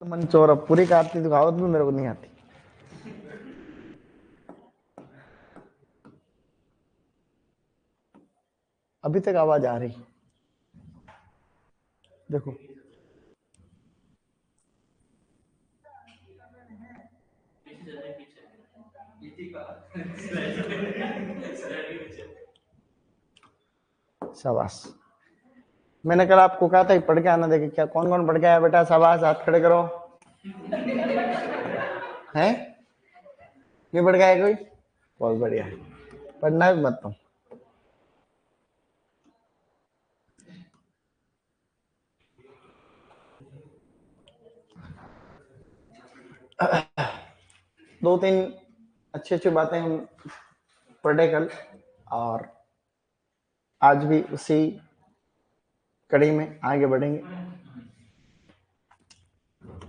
मंचोर अब पूरी का आती तो कहावत भी मेरे को नहीं आती। अभी तक आवाज आ रही, देखो। शाबाश। मैंने कल आपको कहा था पढ़ के आना, देखे क्या कौन कौन पढ़ के आया बेटा? शाबाश, हाथ खड़े करो। हैं? नहीं पढ़ के आया कोई? बहुत बढ़िया, पढ़ना भी मत तुम। दो तीन अच्छी अच्छी बातें हम पढ़े कल, और आज भी उसी कड़ी में आगे बढ़ेंगे।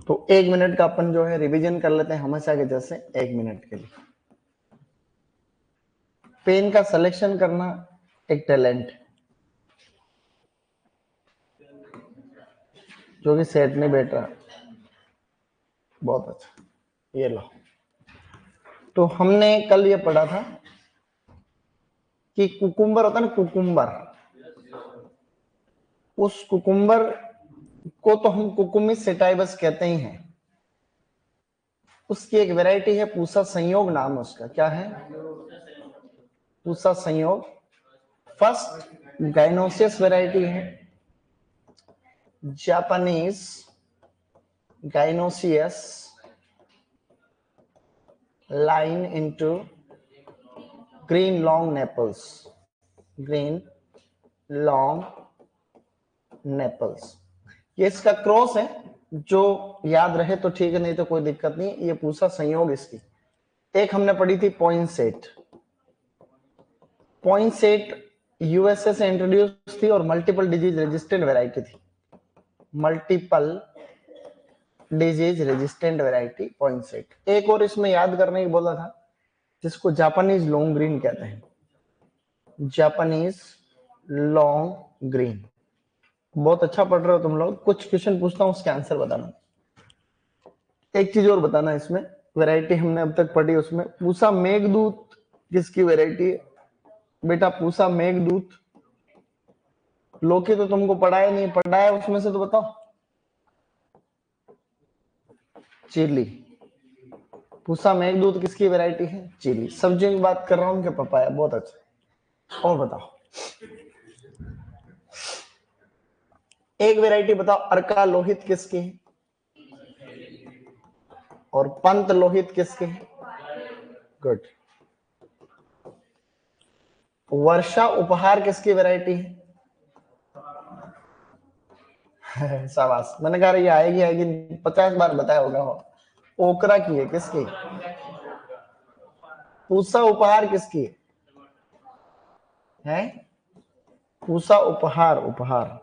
तो 1 मिनट का अपन जो है रिवीजन कर लेते हैं हमेशा के जैसे, 1 मिनट के लिए। पेन का सिलेक्शन करना एक टैलेंट जो कि सेट नहीं बैठ रहा। बहुत अच्छा, ये लो। तो हमने कल ये पढ़ा था कि कुकुम्बर होता है ना, कुकुम्बर, उस कुकुम्बर को तो हम कुकुमिस सेटाइवस कहते ही हैं। उसकी एक वैरायटी है पूसा संयोग, नाम है उसका। क्या है? Pusa Sanyog. First gynoecious variety है, Japanese gynoecious line into green long Naples, green long Naples. ये इसका क्रॉस है, जो याद रहे तो ठीक है, नहीं तो कोई दिक्कत नहीं। ये पूसा संयोग इसकी। एक हमने पढ़ी थी पॉइंसेट। पॉइंसेट यूएसए से इंट्रोड्यूस थी और मल्टीपल डिजीज रेजिस्टेंट वैरायटी थी। Multiple disease resistant variety Poinsett. एक और इसमें याद करने की बोला था, जिसको जापानीज लॉन्ग ग्रीन कहते हैं। Japanese long green. बहुत अच्छा पढ़ रहे हो तुम लोग। कुछ क्वेश्चन पूछता हूं, उसके आंसर बताना। एक चीज और बताना, इसमें वैरायटी हमने अब तक पढ़ी, उसमें पूसा मेघदूत किसकी वैरायटी है बेटा? पूसा मेघदूत। लोकी तो तुमको पढ़ाया नहीं, पढ़ाया उसमें से तो बताओ। चिली। पूसा मेघदूत किसकी वैरायटी है? चिली। सब्जियों की बात कर रहा हूँ कि पपाया। बहुत अच्छा। और बताओ, एक वैरायटी बताओ, अर्का लोहित किसकी है? और पंत लोहित किसके हैं? गुड। वर्षा उपहार किसकी वैरायटी है? शाबाश। मैंने कहा ये आएगी आएगी, 50 बार बताया होगा। ओकरा की है। किसकी? पूसा उपहार किसकी है? पूसा उपहार। उपहार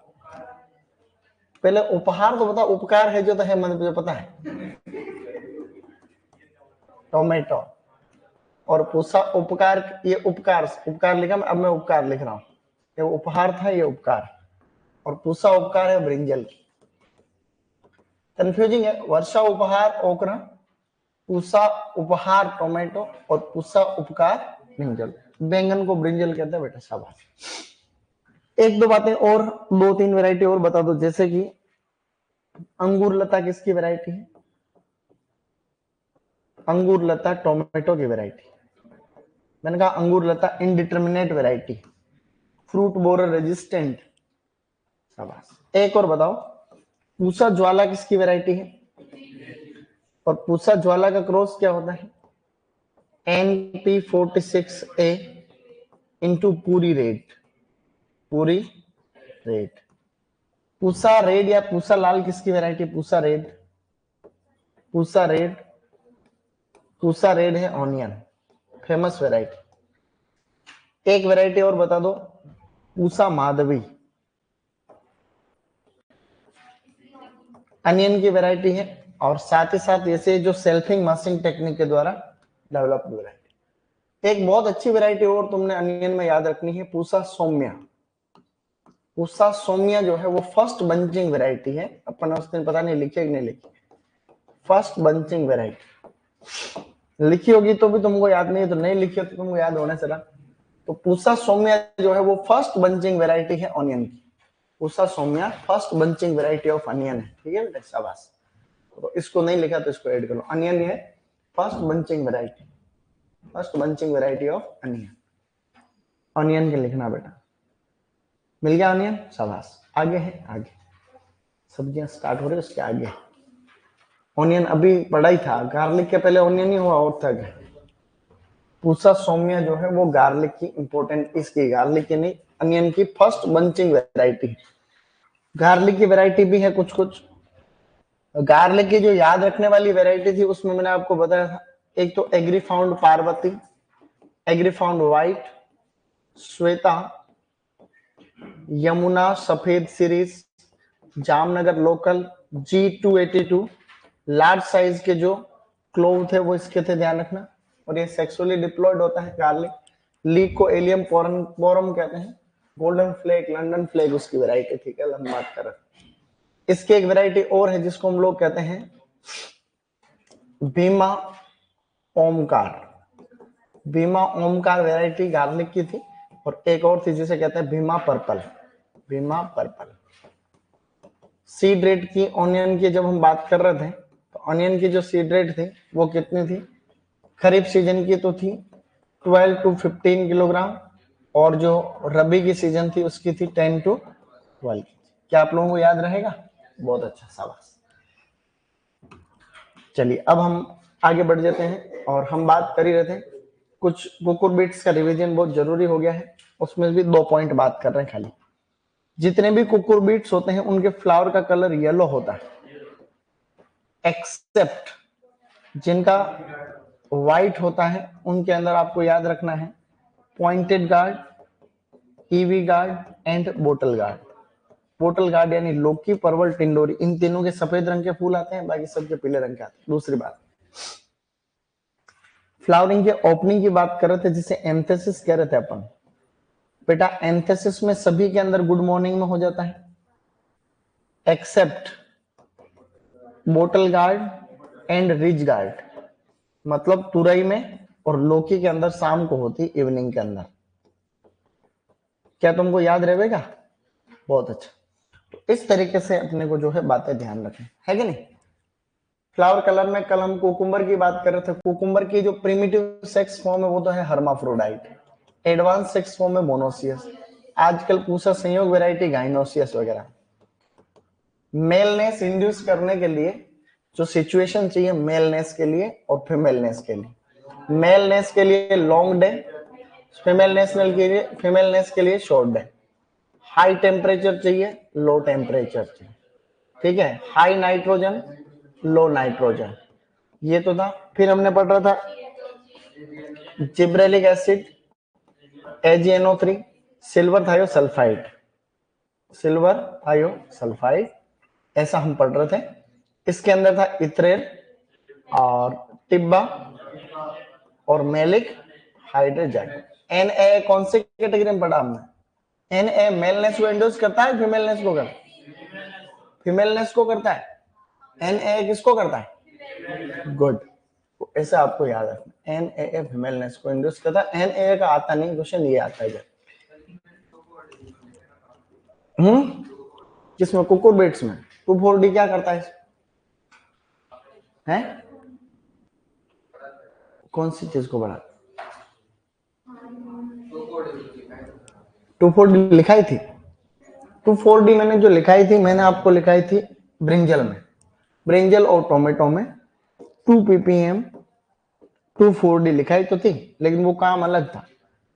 पहले उपहार तो बताओ। उपकार है जो तो है, मुझे पता है। टोमेटो। और पूसा उपकार, ये उपकार, उपकार लिखा, अब मैं उपकार लिख रहा हूं। ये उपहार था, ये उपकार। और पूसा उपकार है ब्रिंजल की। कंफ्यूजिंग है। वर्षा उपहार ओकरा, पूसा उपहार टोमेटो, और पूसा उपकार ब्रिंजल। बैंगन को ब्रिंजल कहते हैं बेटा। शाबाश। एक दो बातें और, दो तीन वैरायटी और बता दो। जैसे कि अंगूर लता किसकी वैरायटी है? अंगूर लता टोमेटो की वैरायटी। मैंने कहा Angoor Lata indeterminate variety, fruit borer resistant. शाबाश। एक और बताओ, पूसा ज्वाला किसकी वैरायटी है? और पूसा ज्वाला का क्रॉस क्या होता है? NP46A इंटू पूरी रेड। पूरी रेड। पूसा रेड या पूसा लाल किसकी variety? Pusa red. Pusa red. Pusa red है ऑनियन, फेमस वैरायटी। एक वैरायटी और बता दो, पूसा माधवी, अनियन की वैरायटी है। और साथ ही साथ ऐसे जो सेल्फिंग मास्किंग टेक्निक के द्वारा डेवलप वैरायटी। एक बहुत अच्छी वैरायटी और तुमने अनियन में याद रखनी है, पूसा सौम्या। पूसा सौम्या जो है वो फर्स्ट बंचिंग वैरायटी है। अपन उस दिन पता नहीं लिखे कि नहीं लिखे। First bunching variety. लिखी होगी तो भी तुमको याद नहीं है, तो नहीं लिखी हो तो तुमको याद होने से रहा। तो पूसा सौम्या जो है वो फर्स्ट बंचिंग वेराइटी है ऑनियन की। Pusa Saumya first bunching variety of onion है। ठीक है बेटा, शाबाश। तो इसको नहीं लिखा तो इसको ऐड करो, अनियन है first bunching variety, first bunching variety of onion. Onion के लिखना बेटा, मिल गया ऑनियन, शाबाश। आगे है, आगे सब्जियां स्टार्ट हो रही है, उसके आगे ऑनियन अभी पढ़ा ही था, गार्लिक के पहले ऑनियन ही हुआ और था क्या। पूसा सौम्या जो है वो गार्लिक की इंपॉर्टेंट, इसकी गार्लिक की नहीं अनियन की फर्स्ट बंचिंग वेराइटी। गार्लिक की वेराइटी भी है कुछ कुछ। गार्लिक की जो याद रखने वाली वेराइटी थी उसमें मैंने आपको बताया था, एक तो एग्रीफाउंड पार्वती, एग्रीफाउंड व्हाइट, श्वेता, यमुना सफेद series, Jamnagar local, G282। Large size के जो क्लोव थे वो इसके थे, ध्यान रखना। और ये सेक्सुअली डिप्लॉयड होता है गार्लिक। लीक को एलियम पोरम कहते हैं। गोल्डन फ्लेक, लंदन फ्लेक उसकी वैरायटी थी, क्या हम बात कर रहे हैं। इसकी एक वैरायटी और है जिसको हम लोग कहते हैं भीमा ओमकार। भीमा ओमकार वैरायटी गार्लिक की थी। और एक और थी जिसे कहते हैं Bhima purple, Bhima purple. Seed rate की ऑनियन की जब हम बात कर रहे थे तो ऑनियन की जो सीड रेट थी वो कितनी थी, खरीफ सीजन की तो थी 12 to 15 किलोग्राम, और जो रबी की सीजन थी उसकी थी 10 to 12। क्या आप लोगों को याद रहेगा? बहुत अच्छा, शाबाश। चलिए अब हम आगे बढ़ जाते हैं, और हम बात कर ही रहे थे कुछ कुकुरबिट्स का रिवीजन बहुत जरूरी हो गया है, उसमें भी 2 पॉइंट बात कर रहे हैं खाली। जितने भी कुकुरबिट्स होते हैं उनके फ्लावर का कलर येलो होता है, एक्सेप्ट जिनका व्हाइट होता है उनके अंदर आपको याद रखना है pointed gourd, EV guard and bottle guard. Bottle guard यानी लौकी, परवल, टिंडोरी, इन तीनों के सफेद रंग के फूल आते हैं, बाकी सबके पीले रंग के आते हैं। दूसरी बात, फ्लावरिंग के ओपनिंग की बात कर रहे थे जिसे एंथेसिस कह रहे थे अपन। बेटा एंथेसिस में सभी के अंदर गुड मॉर्निंग में हो जाता है except bottle gourd and ridge gourd, मतलब तुरई में और लौकी के अंदर शाम को होती, इवनिंग के अंदर। क्या तुमको याद रहेगा? बहुत अच्छा। तो इस तरीके से अपने को जो है बातें ध्यान रखें, है कि नहीं। फ्लावर कलर में कल हम कुकुम्बर की बात कर रहे थे। कुकुम्बर की जो प्रिमिटिव सेक्स फॉर्म है वो तो है हर्माफ्रोडाइट, एडवांस सेक्स फॉर्म है मोनोसियस, आजकल पूसा संयोग वैरायटी गाइनोसियस वगैरह। मेलनेस इंड्यूस करने के लिए जो सिचुएशन चाहिए मेलनेस के लिए और फीमेलनेस के लिए, मेलनेस के लिए लॉन्ग डे, फीमेलनेस के लिए शॉर्ट डे। हाई टेम्परेचर चाहिए, लो टेम्परेचर चाहिए, ठीक है। हाई नाइट्रोजन, लो नाइट्रोजन, ये तो था। फिर हमने पढ़ रहा था gibberellic acid, AgNO3, silver thiosulphate, silver thiosulphate, ऐसा हम पढ़ रहे थे। इसके अंदर था इथरेल और टिब्बा और मेलिक हाइड्रोजाइड। Na कौन सी कैटेगरी में पढ़ा हमने? Na मेलनेस को इंड्यूस करता है, फीमेलनेस को करता है? फीमेलनेस को करता है। Na किसको करता है? गुड, तो ऐसा आपको याद रखना, Na फीमेलनेस को इंड्यूस करता है। Na का आता नहीं क्वेश्चन, ये आता है। किसमें? कुकुरबिट्स में। 2,4-D क्या करता है? हैं? कौन सी चीज को बढ़ा? 2,4-D लिखाई थी। 2,4-D मैंने जो लिखाई थी, मैंने आपको लिखाई थी ब्रिंजल में, ब्रिंजल और टोमेटो में 2 ppm 2,4-D लिखाई तो थी, लेकिन वो काम अलग था।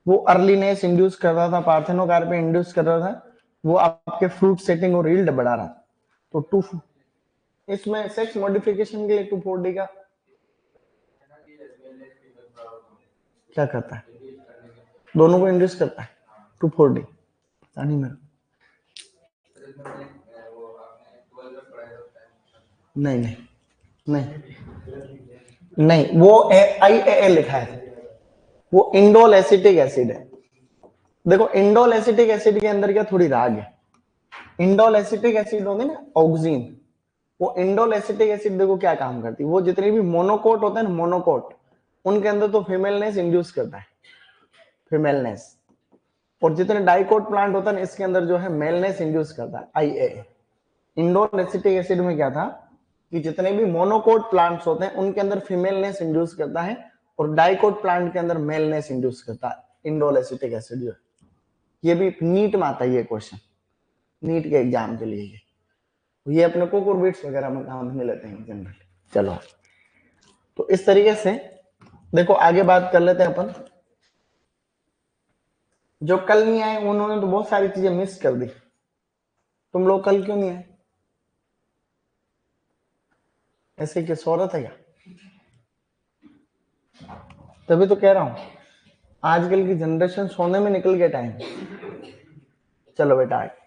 वो अर्लीनेस इंड्यूस कर रहा था, पार्थेनोकार्पी इंड्यूस कर रहा था, वो आपके फ्रूट सेटिंग और यील्ड बढ़ा रहा था। तो 2 इसमें सेक्स मॉडिफिकेशन के लिए 2,4-D का क्या करता है? दोनों को इंड्यूस करता है 2,4-D, पता नहीं मेरा। नहीं नहीं नहीं नहीं, वो IAA लिखा है, वो इंडोल एसिटिक एसिड है। देखो इंडोल एसिटिक एसिड के अंदर क्या थोड़ी राग है। इंडोल एसिटिक एसिड होंगे ना, ऑक्सीन, वो इंडोल एसिटिक एसिड देखो क्या काम करती है, वो जितने भी मोनोकोट होते हैं ना, मोनोकोट, उनके अंदर तो फीमेलनेस इंड्यूस करता है, फीमेलनेस। और जितने डाइकोट प्लांट होता है ना, इसके अंदर जो है मेलनेस इंड्यूस करता है, IA। इंडोल एसिटिक एसिड में क्या था कि जितने भी मोनोकोट प्लांट्स होते हैं उनके अंदर फीमेलनेस इंड्यूस करता है, और डाइकोट प्लांट के अंदर मेलनेस इंड्यूस करता है इंडोल एसिटिक एसिड जो है। ये भी नीट में आता है ये क्वेश्चन, नीट के एग्जाम के लिए ये अपने कोकोरबिट्स वगैरह में काम में लेते हैं जनरली। चलो, तो इस तरीके से देखो आगे बात कर लेते हैं अपन। जो कल नहीं आए उन्होंने तो बहुत सारी चीजें मिस कर दी। तुम लोग कल क्यों नहीं आए? ऐसे की शोहरत है क्या? तभी तो कह रहा हूं, आजकल की जनरेशन सोने में निकल गया टाइम। चलो बेटा आगे।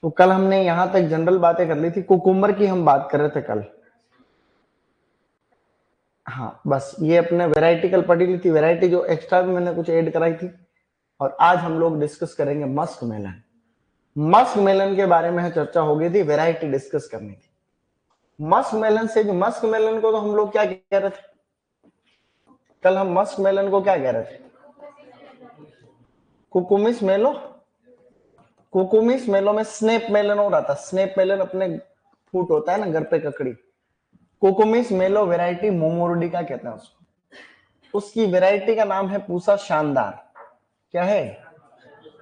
तो कल हमने यहां तक जनरल बातें कर ली थी, कुकुम्बर की हम बात कर रहे थे कल। हाँ बस ये अपने वैरायटी कल पढ़ी ली थी, वैरायटी जो एक्स्ट्रा भी मैंने कुछ ऐड कराई थी। और आज हम लोग डिस्कस करेंगे मस्क मेलन। मस्क मेलन के बारे में चर्चा हो गई थी, वैरायटी डिस्कस करनी थी। मस्क मेलन से जो मस्क मेलन को तो हम लोग क्या कह रहे थे कल, हम मस्क मेलन को क्या कह रहे थे? कुकुमिस मेलो। कुकुमिस मेलो में स्नेप मेलन हो रहा था। स्नेप मेलन अपने फूट होता है ना घर पे ककड़ी, कुकुमिस मेलो वैरायटी मोमोरोडिका कहते हैं उसको। उसकी वैरायटी का नाम है पूसा शानदार। क्या है?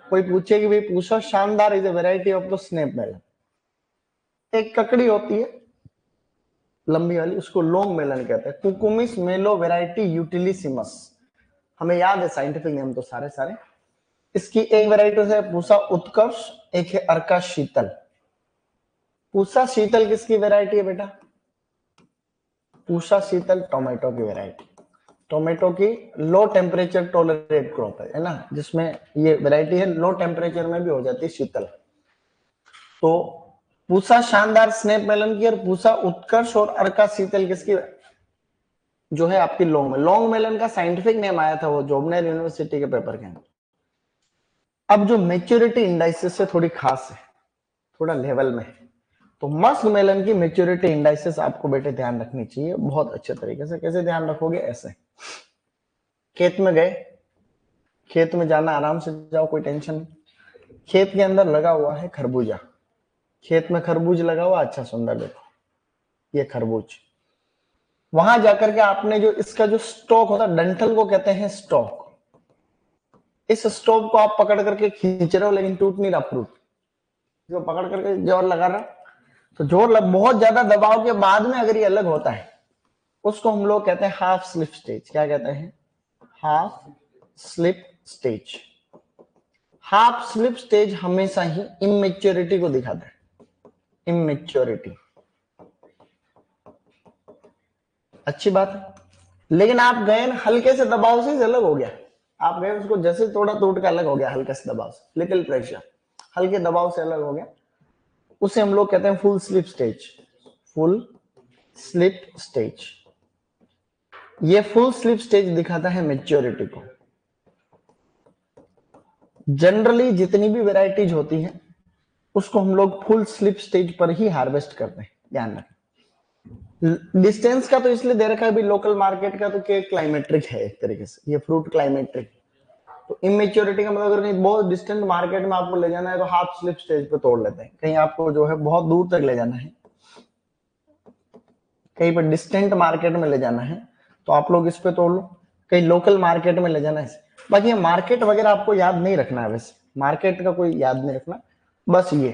कोई पूछे कि भाई Pusa Shandar is a variety of the snap melon. एक ककड़ी होती है लंबी वाली, उसको लॉन्ग मेलन कहते हैं। कुकुमिस मेलो वैरायटी यूटिलिसिमस, हमें याद है साइंटिफिक नेम तो सारे सारे। इसकी एक वैरायटी है पूसा उत्कर्ष, एक है अर्का शीतल। पूसा शीतल किसकी वैरायटी है बेटा? पूसा शीतल टोमेटो की वैरायटी। टोमेटो की लो टेम्परेचर टॉलरेट क्रॉप है ना, जिसमें ये वैरायटी है लो टेम्परेचर में भी हो जाती है शीतल। तो पूसा शानदार स्नेप मेलन की, और पूसा उत्कर्ष और अर्का शीतल किसकी जो है आपकी लॉन्ग में। लॉन्ग मेलन का साइंटिफिक नेम आया था वो जोबनेर यूनिवर्सिटी के पेपर के अंदर। अब जो मेच्योरिटी इंडाइसिस से थोड़ी खास है, थोड़ा लेवल में, तो मस्क मेलन की मेच्योरिटी इंडाइसिस आपको बेटे ध्यान रखनी चाहिए बहुत अच्छे तरीके से। कैसे ध्यान रखोगे? ऐसे, खेत में गए, खेत में जाना आराम से जाओ, कोई टेंशन नहीं। खेत के अंदर लगा हुआ है खरबूजा, खेत में खरबूज लगा हुआ, अच्छा सुंदर, देखो ये खरबूज। वहां जाकर के आपने जो इसका जो स्टॉक होता है, डंठल को कहते हैं स्टॉक, इस स्टॉक को आप पकड़ करके खींच रहे हो लेकिन टूट नहीं रहा फ्रूट। जो पकड़ करके जोर लगा रहा, तो बहुत ज्यादा दबाव के बाद में अगर ये अलग होता है, उसको हम लोग कहते हैं हाफ स्लिप स्टेज। क्या कहते हैं? Half slip stage. Half slip stage हमेशा ही इमेच्योरिटी को दिखाता है, इमेच्योरिटी। अच्छी बात है, लेकिन आप गए ना हल्के से दबाव से अलग हो गया, आप गए उसको जैसे थोड़ा टूट के अलग हो गया, हल्के से दबाव से, लिटिल प्रेशर, हल्के दबाव से अलग हो गया, उसे हम लोग कहते हैं full slip stage. Full slip stage, ये फुल स्लिप स्टेज दिखाता है मेच्योरिटी को। जनरली जितनी भी वैरायटीज होती हैं उसको हम लोग फुल स्लिप स्टेज पर ही हार्वेस्ट करते हैं, ध्यान रखें। डिस्टेंस का तो इसलिए दे रखा है भी लोकल मार्केट का तो क्या क्लाइमेट्रिक है एक तरीके से, ये फ्रूट क्लाइमेट्रिक। तो इमेच्योरिटी का मतलब अगर कहीं बहुत डिस्टेंट मार्केट में आपको ले जाना है तो हाफ स्लिप स्टेज पे तोड़ लेते हैं। कहीं आपको जो है बहुत दूर तक ले जाना है, कहीं पर डिस्टेंट मार्केट में ले जाना है तो आप लोग इस पे तोड़ लो, कहीं लोकल मार्केट में ले जाना है। बाकी ये मार्केट वगैरह आपको याद नहीं रखना है, वैसे मार्केट का कोई याद नहीं रखना, बस ये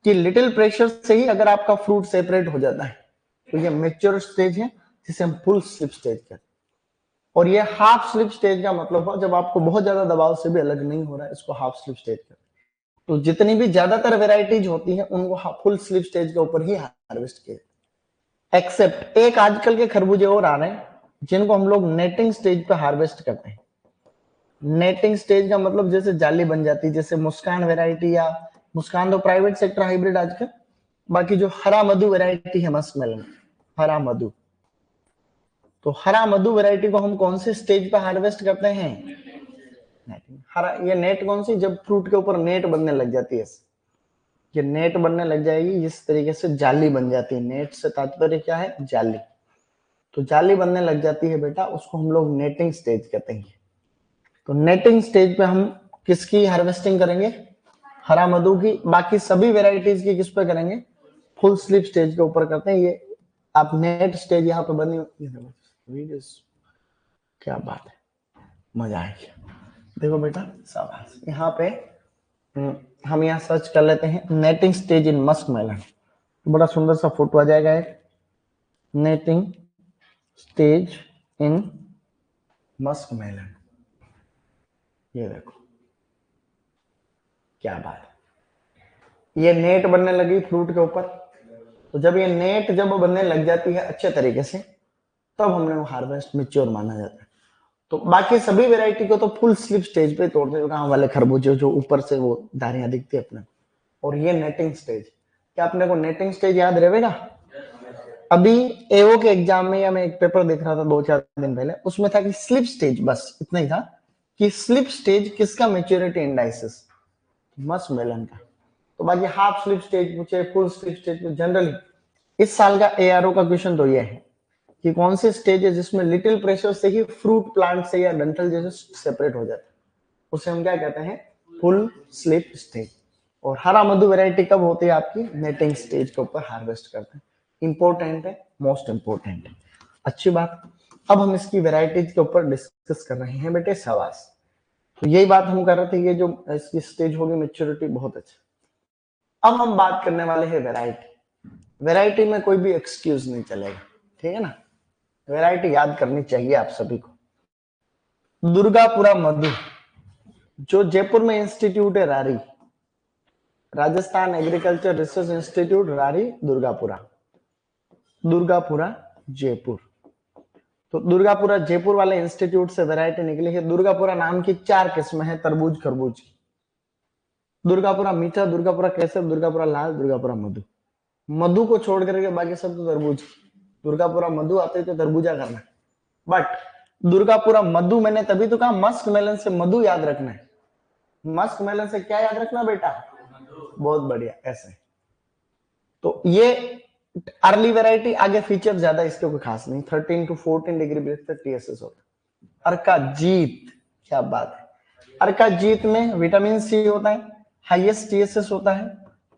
कि लिटिल प्रेशर से ही अगर आपका फ्रूट सेपरेट हो जाता है तो ये मेच्योर स्टेज है, जिसे हम फुल स्लिप स्टेज कहते हैं। और ये हाफ स्लिप स्टेज का मतलब है जब आपको बहुत ज्यादा दबाव से भी अलग नहीं हो रहा है, इसको हाफ स्लिप स्टेज कहते हैं। तो जितनी भी ज्यादातर वेराइटीज होती हैं उनको फुल स्लिप स्टेज के ऊपर ही हार्वेस्ट किया, एक्सेप्ट एक आजकल के खरबूजे और आ रहे हैं जिनको हम लोग नेटिंग स्टेज पे हार्वेस्ट करते हैं। नेटिंग स्टेज का मतलब जैसे जाली बन जाती है, जैसे मुस्कान वैरायटी, या मुस्कान तो प्राइवेट सेक्टर हाइब्रिड आजकल, बाकी जो हरा मधु वैरायटी है मस्क मेलन, हरा मधु, तो हरा मधु वैरायटी को हम कौन से स्टेज पे हार्वेस्ट करते हैं? नेटिंग। हरा, ये नेट कौन सी? जब फ्रूट के ऊपर नेट बनने लग जाती है, ये नेट बनने लग जाएगी, इस तरीके से जाली बन जाती है। नेट से तात्पर्य क्या है? जाली। तो जाली बनने लग जाती है बेटा, उसको हम लोग नेटिंग स्टेज कहते हैं। तो नेटिंग स्टेज पे हम किसकी हार्वेस्टिंग करेंगे? हरा मधु की। बाकी सभी वेराइटीज की किस पे करेंगे? फुल स्लिप स्टेज के ऊपर करते हैं। ये आप नेट स्टेज यहाँ पे बनी वीडियोस, क्या बात है, मजा आएगा। देखो बेटा शाबाश, यहाँ पे हम यहाँ सर्च कर लेते हैं नेटिंग स्टेज इन मस्क मेलन। बड़ा सुंदर सा फोटो आ जाएगा एक, नेटिंग स्टेज इन मस्क मेलन। ये देखो क्या बात है, ये नेट बनने लगी फ्रूट के ऊपर। तो जब ये नेट जब बनने लग जाती है अच्छे तरीके से, तब हमने वो हार्वेस्ट मैच्योर माना जाता है। तो बाकी सभी वैरायटी को तो फुल स्लिप स्टेज पे तोड़ते हैं, गांव वाले खरबूजे जो ऊपर से वो धारियां दिखती है अपने। और ये नेटिंग स्टेज, क्या अपने को नेटिंग स्टेज याद रहेगा? अभी एओ के एग्जाम में, या मैं एक पेपर देख रहा था 2-4 दिन पहले, उसमें था कि स्लिप स्टेज, बस इतना ही था कि स्लिप स्टेज किसका मैच्योरिटी इंडाइसिस? मस्क मेलन का। तो बाकी हाफ स्लिप स्टेज पूछे, फुल स्लिप स्टेज पूछे, जनरली इस साल का एआरओ का क्वेश्चन तो ये है कि कौन से स्टेज है जिसमें लिटिल प्रेशर से ही फ्रूट प्लांट से या डंठल जैसे सेपरेट हो जाता है, उसे हम क्या कहते हैं? Full slip stage. और हरा मधु वैरायटी कब होती है आपकी? नेटिंग स्टेज के ऊपर हार्वेस्ट करते हैं। इंपॉर्टेंट है, मोस्ट इंपॉर्टेंट है। अच्छी बात। अब हम इसकी वैरायटीज के ऊपर डिस्कस कर रहे हैं बेटे, शाबाश। तो यही बात हम कर रहे थे, ये जो इसकी स्टेज होगी मैच्योरिटी, बहुत अच्छा। अब हम बात करने वाले हैं वैरायटी। वैरायटी में कोई भी एक्सक्यूज नहीं चलेगा, ठीक है ना? वैरायटी याद करनी चाहिए आप सभी को। दुर्गापुरा मधु, जो जयपुर में इंस्टीट्यूट है RARI, Rajasthan agriculture research institute RARI Durgapura, Durgapura Jaipur. तो दुर्गापुरा जयपुर वाले इंस्टीट्यूट से वैरायटी निकली है। दुर्गापुरा नाम की 4 किस्में हैं तरबूज खरबूज की। दुर्गापुरा मीठा, दुर्गापुरा केसर, दुर्गापुरा लाल, दुर्गापुरा मधु। मधु को छोड़ करके बाकी सब तो तरबूज की। दुर्गापुरा मधु आते तो तरबूजा करना, बट दुर्गापुरा मधु मैंने तभी तो कहा मस्क मेलन से मधु याद रखना है। मस्क मेलन से क्या याद रखना बेटा? बहुत बढ़िया, ऐसे। तो ये अर्ली वैरायटी, आगे फीचर ज्यादा इसके कोई खास नहीं। 13 to 14 डिग्री ब्रेक तक टीएसएस होता है। अर्का जीत, क्या बात है। अर्का जीत में विटामिन सी होता है, हाईएस्ट टीएसएस होता है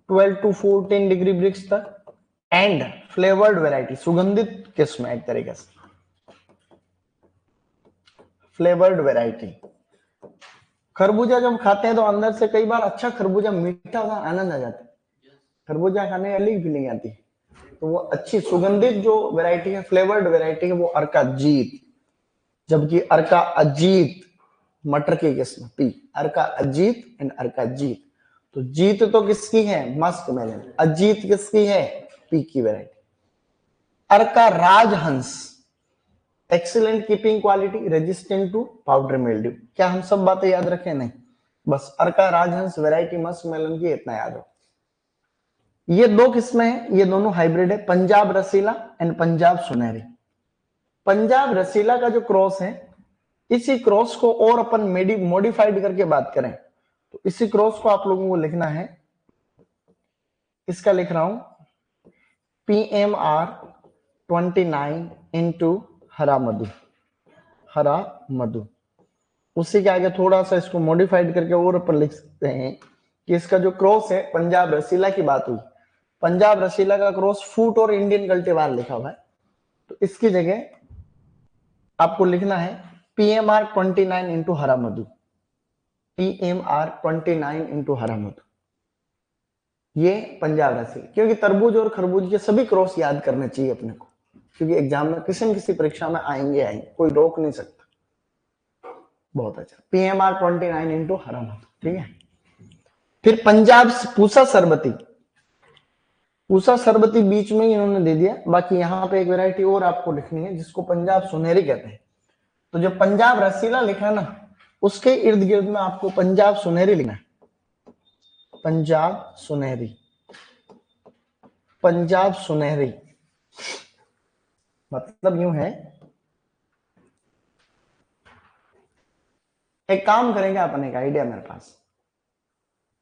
12 to 14 डिग्री ब्रिक्स तक। एंड फ्लेवर्ड वैरायटी, सुगंधित किस्म एक तरीके से, फ्लेवर्ड वैरायटी। खरबूजा जब खाते हैं तो अंदर से कई बार अच्छा खरबूजा मीठा होता, आनंद आ जाता है। खरबूजा खाने अलग फीलिंग आती है। तो वो अच्छी सुगंधित जो वैरायटी है, फ्लेवर्ड वैरायटी है, वो अर्का जीत। जबकि अर्का अजीत मटर की किस्म पी, अर्का अजीत एंड अर्का जीत। तो जीत तो किसकी है? Musk melon. अजीत किसकी है? पी की वैरायटी। Arka Rajhans, excellent keeping quality, resistant to powder mildew. क्या हम सब बातें याद रखें? नहीं, बस Arka Rajhans variety musk melon की इतना याद हो। ये 2 किस्में हैं, ये दोनों हाइब्रिड है, पंजाब रसीला एंड पंजाब सुनहरी। पंजाब रसीला का जो क्रॉस है, इसी क्रॉस को और अपन मॉडिफाइड करके बात करें तो इसी क्रॉस को आप लोगों को लिखना है, इसका लिख रहा हूं PMR29 इंटू हरा मधु, हरा मधु। उसी के आगे थोड़ा सा इसको मॉडिफाइड करके और अपन लिख सकते हैं कि इसका जो क्रॉस है, पंजाब रसीला की बात हुई, पंजाब रसीला का क्रॉस फूट और इंडियन कल्टीवार लिखा हुआ है, तो इसकी जगह आपको लिखना है PMR29 इंटू हरा मधु, PMR29 इंटू हरा मधु। ये पंजाब रसीला, क्योंकि तरबूज और खरबूज के सभी क्रॉस याद करने चाहिए अपने को, क्योंकि एग्जाम में किसी न किसी परीक्षा में आएंगे, कोई रोक नहीं सकता। बहुत अच्छा, PMR29 इंटू हरा मधु, ठीक है। फिर पंजाब पूसा सरबती, पूसा सरबती बीच में इन्होंने दे दिया। बाकी यहाँ पे एक वैरायटी और आपको लिखनी है जिसको पंजाब सुनहरी कहते हैं। तो जो पंजाब रसीला लिखा है ना, उसके इर्द गिर्द में आपको पंजाब सुनहरी लिखना है। पंजाब सुनहरी, पंजाब सुनहरी मतलब यूं है, एक काम करेंगे अपन, एक आइडिया मेरे पास,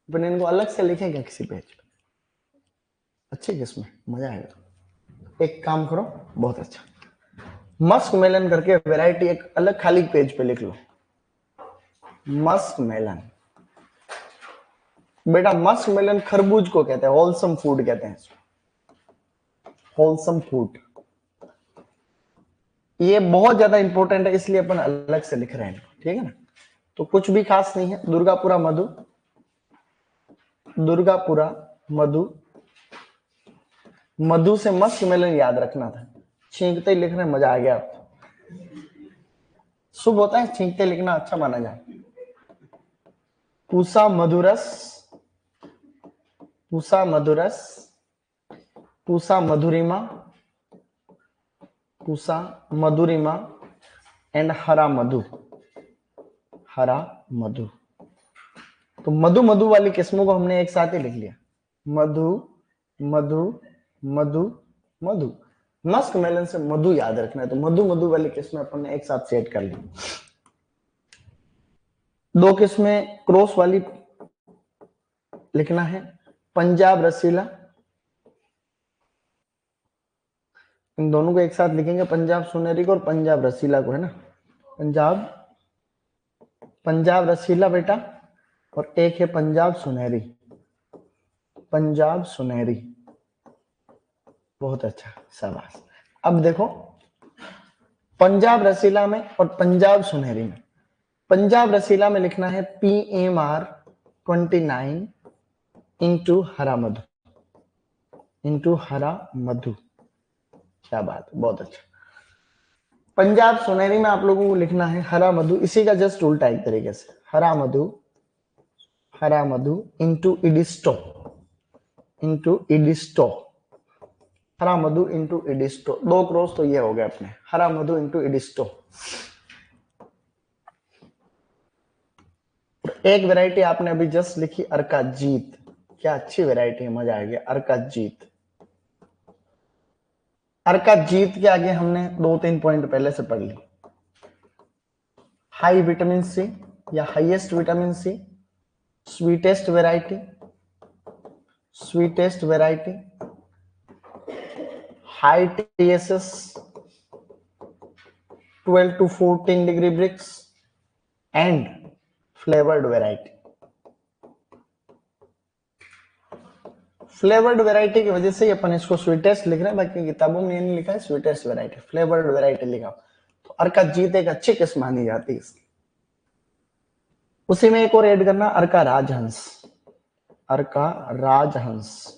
अपन इनको अलग से लिखेंगे किसी पेज पे, अच्छी किस्म है, मजा आएगा। एक काम करो, बहुत अच्छा, मस्क मेलन करके वैरायटी एक अलग खाली पेज पे लिख लो, मस्क मेलन। बेटा मस्क मेलन खरबूज को कहते हैं, होलसम फूड कहते हैं, होलसम फूड। ये बहुत ज्यादा इंपॉर्टेंट है, इसलिए अपन अलग से लिख रहे हैं, ठीक है ना। तो कुछ भी खास नहीं है, दुर्गापुरा मधु, दुर्गापुरा मधु, मधु से मस्क मेलन याद रखना था, छींकते ही लिखने मजा आ गया आपको। शुभ होता है छींकते लिखना, अच्छा माना जाए। पूसा मधुरस, पूसा मधुरस, पूसा मधुरिमा, पूसा मधुरिमा एंड हरा मधु, हरा मधु। तो मधु मधु वाली किस्मों को हमने एक साथ ही लिख लिया, मधु मधु मधु मधु। मस्क मेलन से मधु याद रखना है, तो मधु मधु वाली किस्में अपन ने एक साथ सेट कर ली। दो किस्में क्रॉस वाली लिखना है, पंजाब रसीला, इन दोनों को एक साथ लिखेंगे, पंजाब सुनहरी को और पंजाब रसीला को, है ना। पंजाब, पंजाब रसीला बेटा, और एक है पंजाब सुनहरी, पंजाब सुनहरी। बहुत अच्छा, शाबाश। अब देखो पंजाब रसीला में और पंजाब सुनहरी में, पंजाब रसीला में लिखना है PMR 29 into Hara Madhu, into Hara मधु। क्या बात, बहुत अच्छा। पंजाब सुनहरी में आप लोगों को लिखना है हरा मधु, इसी का जस्ट उल्टा एक तरीके से, हरा मधु, हरा मधु इंटू इडिस्टो, इंटू इडिस्टो, हरा मधु इंटू इडिस्टो। दो क्रॉस तो ये हो गए अपने, हरा मधु इंटू इडिस्टो। एक वैरायटी आपने अभी जस्ट लिखी अर्का जीत, क्या अच्छी वैरायटी है, मजा आ गया। अर्का जीत, अर्का जीत के आगे हमने 2-3 पॉइंट पहले से पढ़ ली, हाई विटामिन सी या highest vitamin C, sweetest variety, sweetest variety, high TSS 12 to 14 degree brix and flavoured variety. Flavoured variety की वजह से ही अपन इसको स्वीटेस्ट लिख रहे हैं, बाकी किताबों में ये नहीं लिखा है स्वीटेस्ट वैरायटी, फ्लेवर्ड वैरायटी लिखा। तो अर्का जीत एक अच्छी किस्म मानी जाती है इसकी। उसी में एक और ऐड करना, अर्का राजहंस, अर्का राजहंस,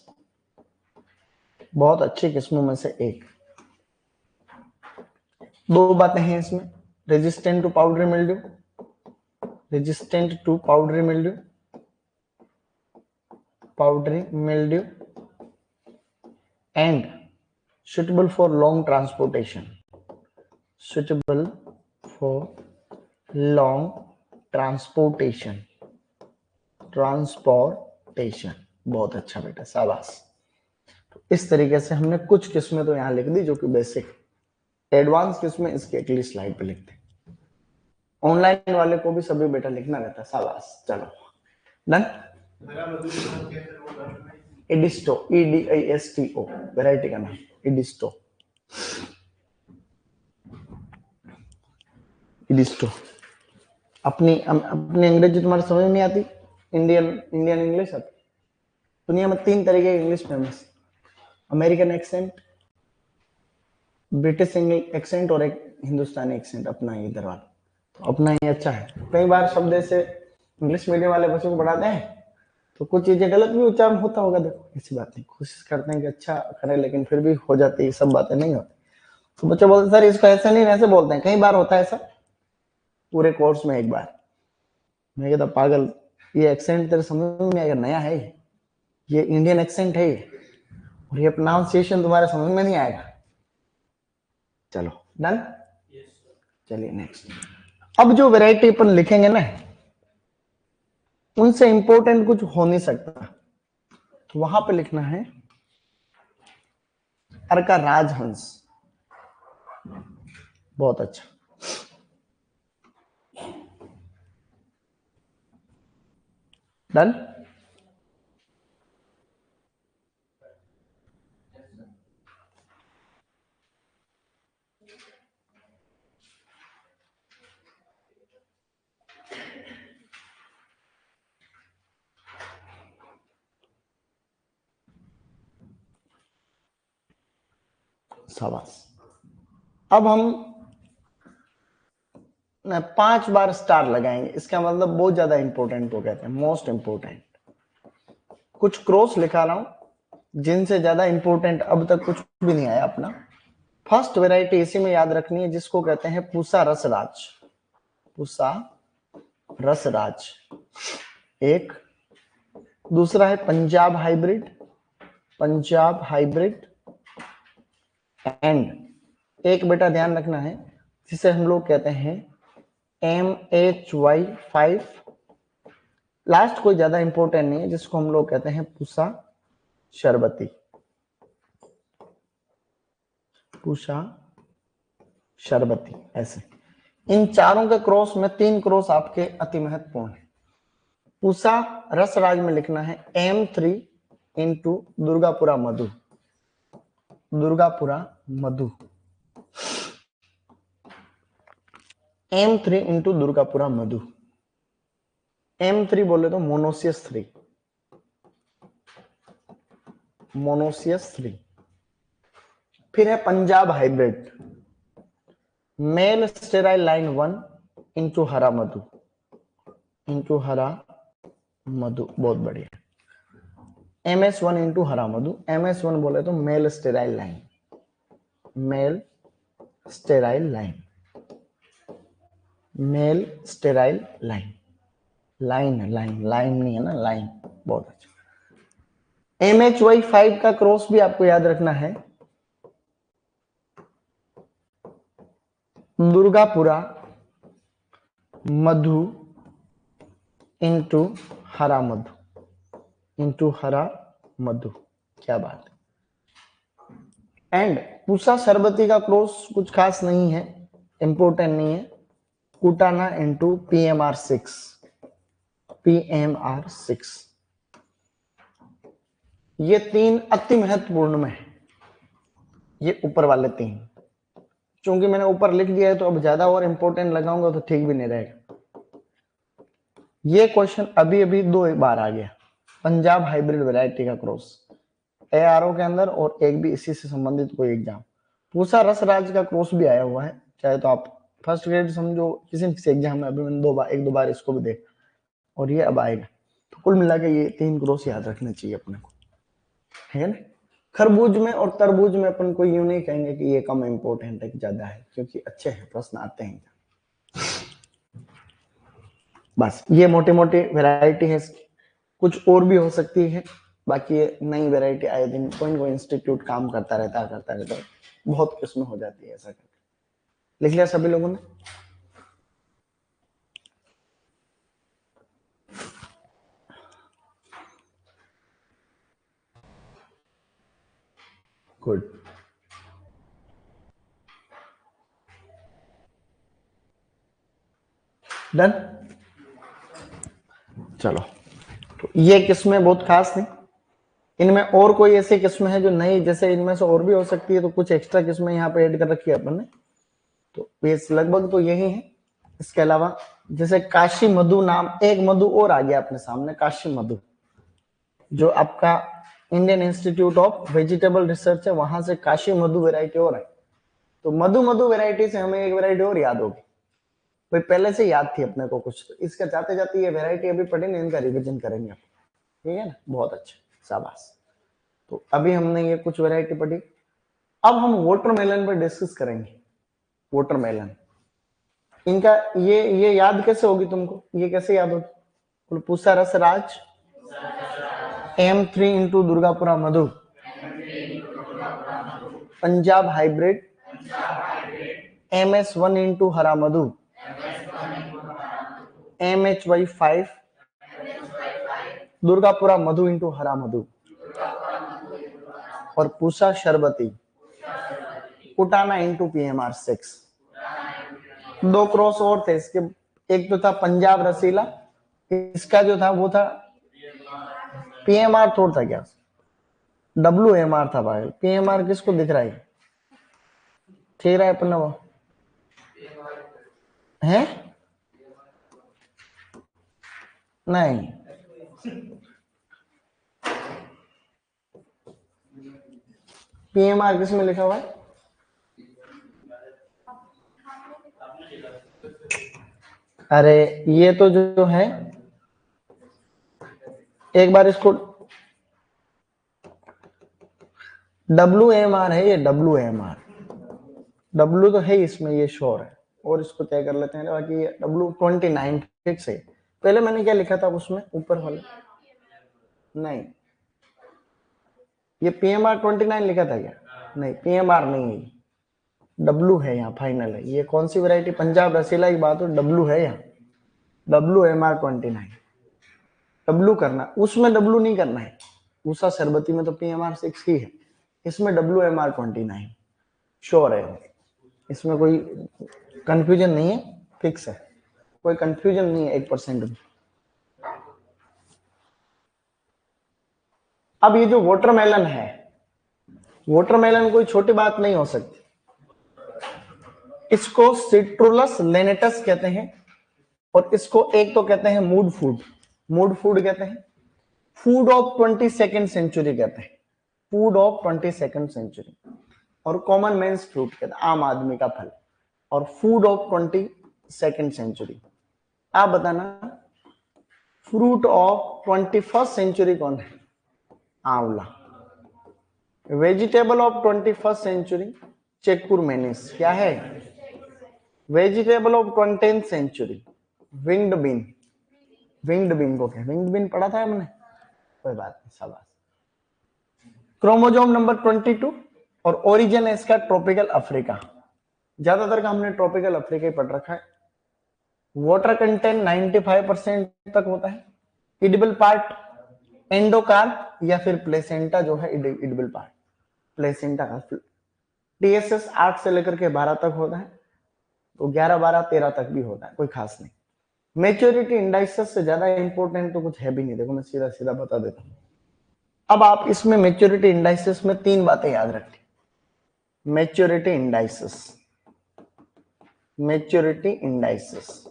बहुत अच्छी किस्मों में से एक। दो बातें हैं इसमें, resistant to powdery mildew, resistant to powdery mildew, powdery mildew and suitable for long transportation, suitable for long transportation, transportation. बहुत अच्छा बेटा, शाबाश। तो इस तरीके से हमने कुछ किस्में तो यहां लिख दी जो कि बेसिक, एडवांस किस्में इसके अगली स्लाइड पे लिखते हैं। ऑनलाइन वाले को भी सभी बेटा लिखना रहता है, शाबाश। चलो डन। इडिस्टो, EDISTO वैरायटी का नाम, इडिस्टो, इडिस्टो। अपनी अंग्रेजी तुम्हारे समझ में नहीं आती, इंडियन इंग्लिश आती। दुनिया में 3 तरीके की English famous, American accent, British accent और एक हिंदुस्तानी एक्सेंट, अपना ही इधर वाला। तो अपना ही अच्छा है। कई बार शब्द ऐसे इंग्लिश मीडियम वाले बच्चों को पढ़ाते हैं तो कुछ चीजें गलत भी उच्चारण होता होगा, देखो ऐसी बात नहीं, कोशिश करते हैं कि अच्छा करें, लेकिन फिर भी हो जाती है, सब बातें नहीं होती। तो बच्चे बोलते सर इसको ऐसे नहीं ऐसे बोलते हैं, कई बार होता है ऐसा पूरे कोर्स में एक बार। मैं कहता पागल, ये एक्सेंट तेरे समझ में आएगा, नया है ये इंडियन एक्सेंट है और ये प्रोनाउंसिएशन तुम्हारे समझ में नहीं आएगा। चलो डन। चलिए नेक्स्ट। अब जो वैरायटी अपन लिखेंगे ना, उनसे इंपॉर्टेंट कुछ हो नहीं सकता, तो वहां पे लिखना है अर्का राजहंस। बहुत अच्छा। डन। शाबाश। अब हम 5 बार स्टार लगाएंगे, इसका मतलब बहुत ज्यादा इंपॉर्टेंट को कहते हैं, मोस्ट इंपॉर्टेंट। कुछ क्रॉस लिखा रहा हूं जिनसे ज्यादा इंपॉर्टेंट अब तक कुछ भी नहीं आया अपना। फर्स्ट वैरायटी इसी में याद रखनी है, जिसको कहते हैं पूसा रसराज। पूसा रसराज एक। दूसरा है Punjab hybrid, Punjab hybrid. And एक बेटा ध्यान रखना है, जिसे हम लोग कहते हैं MHY5। लास्ट कोई ज्यादा इंपॉर्टेंट नहीं है, जिसको हम लोग कहते हैं पूसा शरबती। पूसा शरबती ऐसे। इन चारों के क्रॉस में 3 क्रॉस आपके अति महत्वपूर्ण है। पूसा रसराज में लिखना है M3 इंटू दुर्गापुरा मधु। दुर्गापुरा मधु M3 इंटू दुर्गापुरा मधु। M3 बोले तो मोनोसियस 3, मोनोसियस 3। फिर है Punjab hybrid, male sterile line 1 into Hara Madhu, into Hara मधु। बहुत बढ़िया। MS1 इंटू हरा मधु। MS1 बोले तो male sterile line, male sterile line, male sterile line. Line line line नहीं है ना, लाइन। बहुत अच्छा। MHY5 का क्रॉस भी आपको याद रखना है, दुर्गापुरा मधु इंटू हरा मधु, इंटू हरा मधु। क्या बात है। एंड पूसा शरबती का क्रॉस कुछ खास नहीं है, इंपोर्टेंट नहीं है, कुटाना इंटू PMR6, PMR6। ये 3 अति महत्वपूर्ण में है, ये ऊपर वाले 3। चूंकि मैंने ऊपर लिख दिया है तो अब ज्यादा और इंपॉर्टेंट लगाऊंगा तो ठीक भी नहीं रहेगा। ये क्वेश्चन अभी अभी 2 बार आ गया, पंजाब हाइब्रिड वैरायटी का क्रॉस ARO के अंदर, और एक भी इसी से संबंधित कोई एग्जाम। पूसा रसराज का क्रॉस भी आया हुआ है, चाहे तो आप फर्स्ट ग्रेड समझो, किसी एग्जाम में अभी मैंने 1-2 बार इसको भी देखा, और ये अब आएगा। तो कुल मिला के ये 3 क्रॉस याद रखने चाहिए अपने को, है ना। खरबूज में और तरबूज में अपन को यूं नहीं कहेंगे कि ये कम इंपॉर्टेंट है कि ज्यादा है, क्योंकि अच्छे हैं, प्रश्न आते हैं। बस ये मोटी मोटी वैरायटी है इसकी, कुछ और भी हो सकती है। बाकी ये नई वैरायटी आए दिन कोई ना कोई इंस्टीट्यूट काम करता रहता है, बहुत किस्में हो जाती है ऐसा करके। लिख लिया सभी लोगों ने? गुड। डन। चलो, तो ये किस्में बहुत खास नहीं, इनमें और कोई ऐसी किस्में हैं जो नहीं, जैसे इनमें से और भी हो सकती है, तो कुछ एक्स्ट्रा किस्में यहाँ पे ऐड कर रखी है अपन ने, तो ये लगभग तो यही है। इसके अलावा जैसे काशी मधु नाम, एक मधु और आ गया अपने सामने, काशी मधु, जो आपका Indian institute of vegetable research है, वहां से काशी मधु वैरायटी और है। तो मधु मधु वैरायटी से हमें एक वैरायटी और याद होगी, भाई पहले से याद थी अपने को कुछ, तो इसका जाते जाते ये वैरायटी अभी पढ़ी नहीं, इनका रिवीजन करेंगे, ठीक है ना। बहुत अच्छा, शाबाश। तो अभी हमने ये कुछ वैरायटी पढ़ी, अब हम वाटरमेलन पर डिस्कस करेंगे। वाटरमेलन, इनका ये याद कैसे होगी तुमको, ये कैसे याद होगी? पूसा रसराज M3 इंटू दुर्गापुरा मधु, Punjab hybrid MS1 into Hara मधु, MHY5 दुर्गापुरा मधु इंटू हरा मधु, और पूसा शरबती कुटाना इंटू PMR6। 2 क्रॉस और थे इसके, एक तो था पंजाब रसीला, इसका जो था वो था PMR थोड़ा था क्या, WMR था भाई। PMR किसको दिख रहा है, ठीक रहा है अपना वो है, नहीं PMR किस में लिखा हुआ है, अरे ये तो जो है, एक बार इसको WMR है, ये डब्ल्यू तो है इसमें, ये श्योर है। और इसको तय कर लेते हैं, बाकी W29 फिक्स है। पहले मैंने क्या लिखा था उसमें ऊपर वाले, नहीं ये PMR29 लिखा था क्या? नहीं, PMR नहीं है, डब्लू है यहाँ, फाइनल है। ये कौन सी वैरायटी, पंजाब रसीला की बात हो, डब्लू है यहाँ, WMR29। डब्लू करना, उसमें डब्लू नहीं करना है, उषा शरबती में तो PMR6 ही है, इसमें WMR29 श्योर है, इसमें कोई कंफ्यूजन नहीं है, फिक्स है, कोई कंफ्यूजन नहीं है 1% भी। अब ये जो वाटरमेलन है, वाटरमेलन कोई छोटी बात नहीं हो सकती, इसको सिट्रुलस लेनेटस कहते हैं, और इसको एक तो कहते हैं मूड फूड कहते हैं, फूड ऑफ 22nd सेंचुरी कहते हैं, फूड ऑफ 22nd सेंचुरी, और कॉमन मैन्स फ्रूट कहते हैं, आम आदमी का फल, और फूड ऑफ 22nd सेंचुरी। आप बताना फ्रूट ऑफ 21st सेंचुरी कौन है? आंवला। Vegetable of 21st century chekurmanis, क्या है? Vegetable of 20th century winged bean, winged bean को क्या, विंग्ड बीन पढ़ा था हमने, कोई बात नहीं, शाबाश। क्रोमोजोम नंबर 22, और ओरिजिन है इसका ट्रॉपिकल अफ्रीका, ज्यादातर का हमने ट्रॉपिकल अफ्रीका ही पढ़ रखा है। वाटर कंटेंट 95% तक होता है। इडिबल पार्ट एंडोकार्प या फिर प्लेसेंटा जो है इडिबल पार्ट, प्लेसेंटा का। TSS 8 से लेकर के 12 तक होता है, तो 11, 12, 13 तक भी होता है, कोई खास नहीं। मेच्योरिटी इंडाइसेस से ज्यादा इंपॉर्टेंट तो कुछ है भी नहीं, देखो मैं सीधा सीधा बता देता हूं। अब आप इसमें मेच्योरिटी इंडाइसेस में 3 बातें याद रखें। मेच्योरिटी इंडाइसेस, मेच्योरिटी इंडाइसेस,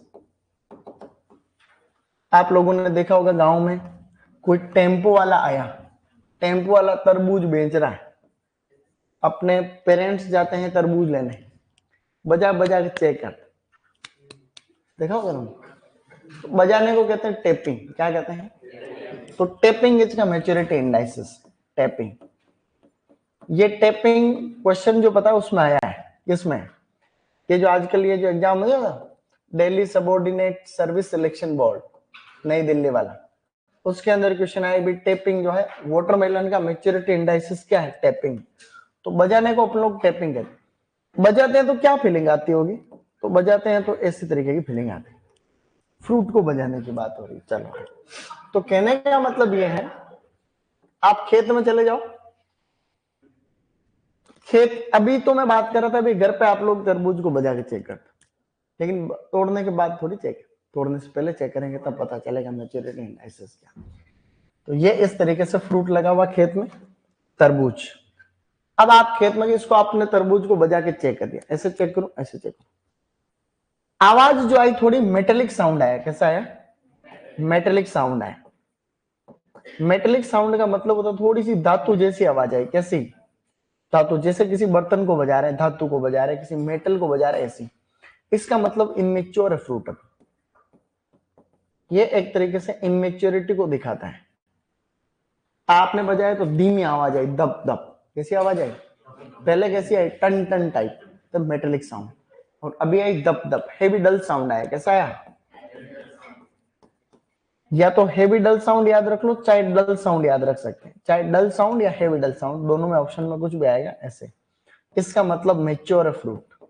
आप लोगों ने देखा होगा गांव में कोई टेम्पो वाला आया, टेम्पो वाला तरबूज बेच रहा है, अपने पेरेंट्स जाते हैं तरबूज लेने, बजा बजा के चेक कर, देखा होगा ना, तो बजाने को कहते हैं टेपिंग, क्या कहते हैं? तो टेपिंग इसका मेच्योरिटी इंडाइसेस, टेपिंग। ये टेपिंग क्वेश्चन जो पता है उसमें आया है, किसमें? ये जो आजकल ये जो एग्जाम हुआ ना, Delhi subordinate service selection board, नई दिल्ली वाला, उसके अंदर क्वेश्चन आया भी टेपिंग जो है, वाटरमेलन का मेच्योरिटी इंडाइसेस क्या है? टेपिंग। तो बजाने को अपन लोग टेपिंग कहते हैं। बजाते हैं तो क्या फीलिंग आती होगी? तो बजाते हैं तो ऐसी तरीके की फीलिंग आती है, फ्रूट को बजाने की बात हो रही। चलो, तो कहने का मतलब ये है, आप खेत में चले जाओ, खेत, अभी तो मैं बात कर रहा था अभी घर पे आप लोग तरबूज को बजा के चेक करते, लेकिन तोड़ने के बाद थोड़ी चेक, तोड़ने से पहले चेक करेंगे तब पता चलेगा मेच्योरिटी इंडाइसेस क्या। तो ये इस तरीके से फ्रूट लगा हुआ खेत में, तरबूज। अब आप खेत में, इसको आपने तरबूज को बजा के चेक कर दिया, ऐसे चेक करो, ऐसे चेक करो, आवाज जो आई थोड़ी मेटेलिक साउंड आया, कैसा आया? मेटेलिक साउंड आया। मेटेलिक साउंड का मतलब होता है थोड़ी सी धातु जैसी आवाज आई, कैसी? धातु, जैसे किसी बर्तन को बजा रहे हैं, धातु को बजा रहे हैं, किसी मेटल को बजा रहे हैं, ऐसी। इसका मतलब इमेच्योर है फ्रूट। ये एक तरीके से इमेच्योरिटी को दिखाता है। आपने बजाया तो धीमी आवाज आई, दब दब, कैसी आवाज आई? पहले कैसी आई? टन टन टाइप, तब मेटेलिक साउंड, और अभी आई दब दब, हेवी डल साउंड आया, कैसा आया? या तो हेवी डल साउंड याद रख लो, चाहे डल साउंड याद रख सकते हैं, चाहे डल साउंड या हेवी डल साउंड, दोनों में ऑप्शन में कुछ भी आएगा ऐसे। इसका मतलब मेच्योर है फ्रूट।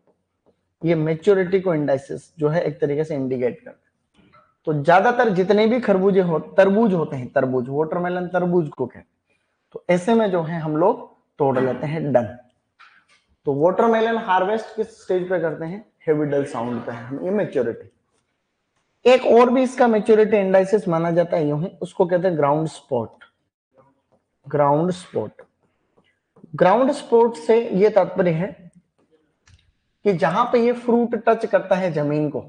ये मेच्योरिटी को इंडाइसेस जो है एक तरीके से इंडिकेट करते हैं। तो ज्यादातर जितने भी खरबूजे तरबूज होते हैं, तरबूज, वाटरमेलन तरबूज को कहते हैं, तो ऐसे में जो है हम लोग तोड़ लेते हैं डन। तो वाटरमेलन हार्वेस्ट किस स्टेज पे करते हैं? हेवी डल साउंड पे है, ये मेच्योरिटी। एक और भी इसका मेच्योरिटी इंडाइसेस माना जाता है, यूं ही, उसको कहते हैं ground spot. Ground spot, ground spot से ये तात्पर्य है कि जहां पे ये फ्रूट टच करता है जमीन को,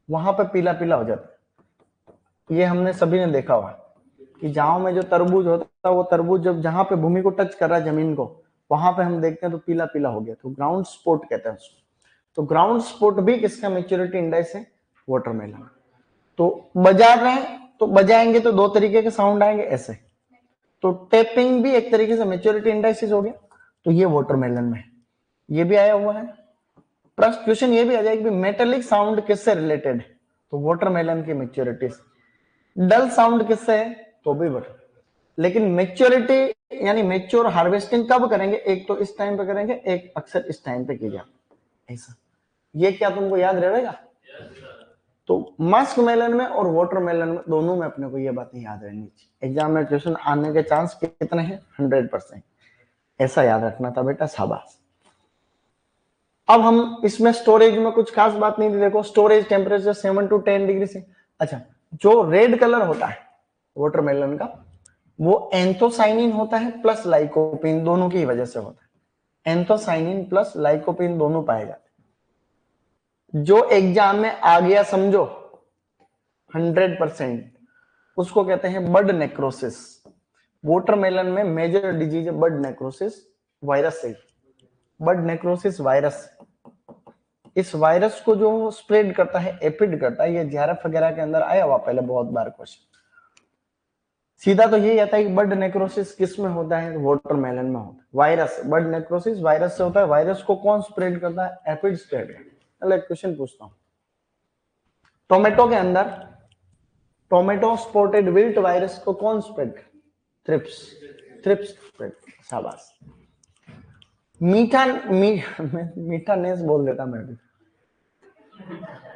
वहां पे पीला पीला हो जाता है। ये हमने सभी ने देखा हुआ कि गांव में जो तरबूज होता है, वो तरबूज जब जहां पे भूमि को टच कर रहा है, जमीन को, वहां पे हम देखते हैं तो पीला पीला हो गया, तो ग्राउंड स्पॉट कहते हैं उसको। तो ग्राउंड स्पॉट भी किसका मेच्योरिटी इंडेक्स है? वाटरमेलन। तो बजा रहे हैं तो बजाएंगे तो दो तरीके के साउंड आएंगे ऐसे, तो टेपिंग भी एक तरीके से मैच्योरिटी इंडाइसिस हो गया। तो ये वाटरमेलन में ये भी आया हुआ है। प्लस क्वेश्चन ये भी आ जाएगा कि मेटेलिक साउंड किससे रिलेटेड है, तो वाटरमेलन की मैच्योरिटी से। डल साउंड किससे है, तो भी वाटर। लेकिन मैच्योरिटी यानी मैच्योर हार्वेस्टिंग कब करेंगे, एक तो इस टाइम पे करेंगे, एक अक्सर इस टाइम पे की जाती ऐसा। ये क्या तुमको याद रहेगा? तो मस्क मेलन में और वाटरमेलन में दोनों में अपने को ये बातें याद रहनी चाहिए। एग्जाम में क्वेश्चन आने के चांस कितने हैं? 100%। ऐसा याद रखना था बेटा, शाबाश। अब हम इसमें स्टोरेज में कुछ खास बात नहीं थी। देखो स्टोरेज टेम्परेचर 7 to 10 डिग्री से। अच्छा, जो रेड कलर होता है वाटरमेलन का, वो एंथोसाइनिन होता है प्लस लाइकोपिन, दोनों की वजह से होता है। एंथोसाइनिन प्लस लाइकोपिन दोनों पाए जाते हैं। जो एग्जाम में आ गया समझो 100%, उसको कहते हैं बड नेक्रोसिस। वाटरमेलन में मेजर डिजीज है बड नेक्रोसिस वायरस से। बड नेक्रोसिस वायरस, इस वायरस को जो स्प्रेड करता है, एपिड करता है। ये जेआरएफ वगैरह के अंदर आया हुआ पहले बहुत बार क्वेश्चन। सीधा तो यही आता है कि बड नेक्रोसिस किस में होता है, वाटरमेलन में होता है। वायरस, बड नेक्रोसिस वायरस से होता है। वायरस को कौन स्प्रेड करता है? Aphid spread. चलो क्वेश्चन पूछता हूं। टोमेटो के अंदर टोमेटो स्पॉटेड विल्ट वायरस को कौन स्प्रेड? थ्रिप्स। Thrips spread. शाबाश। मीठानेस बोल देता मैं भी।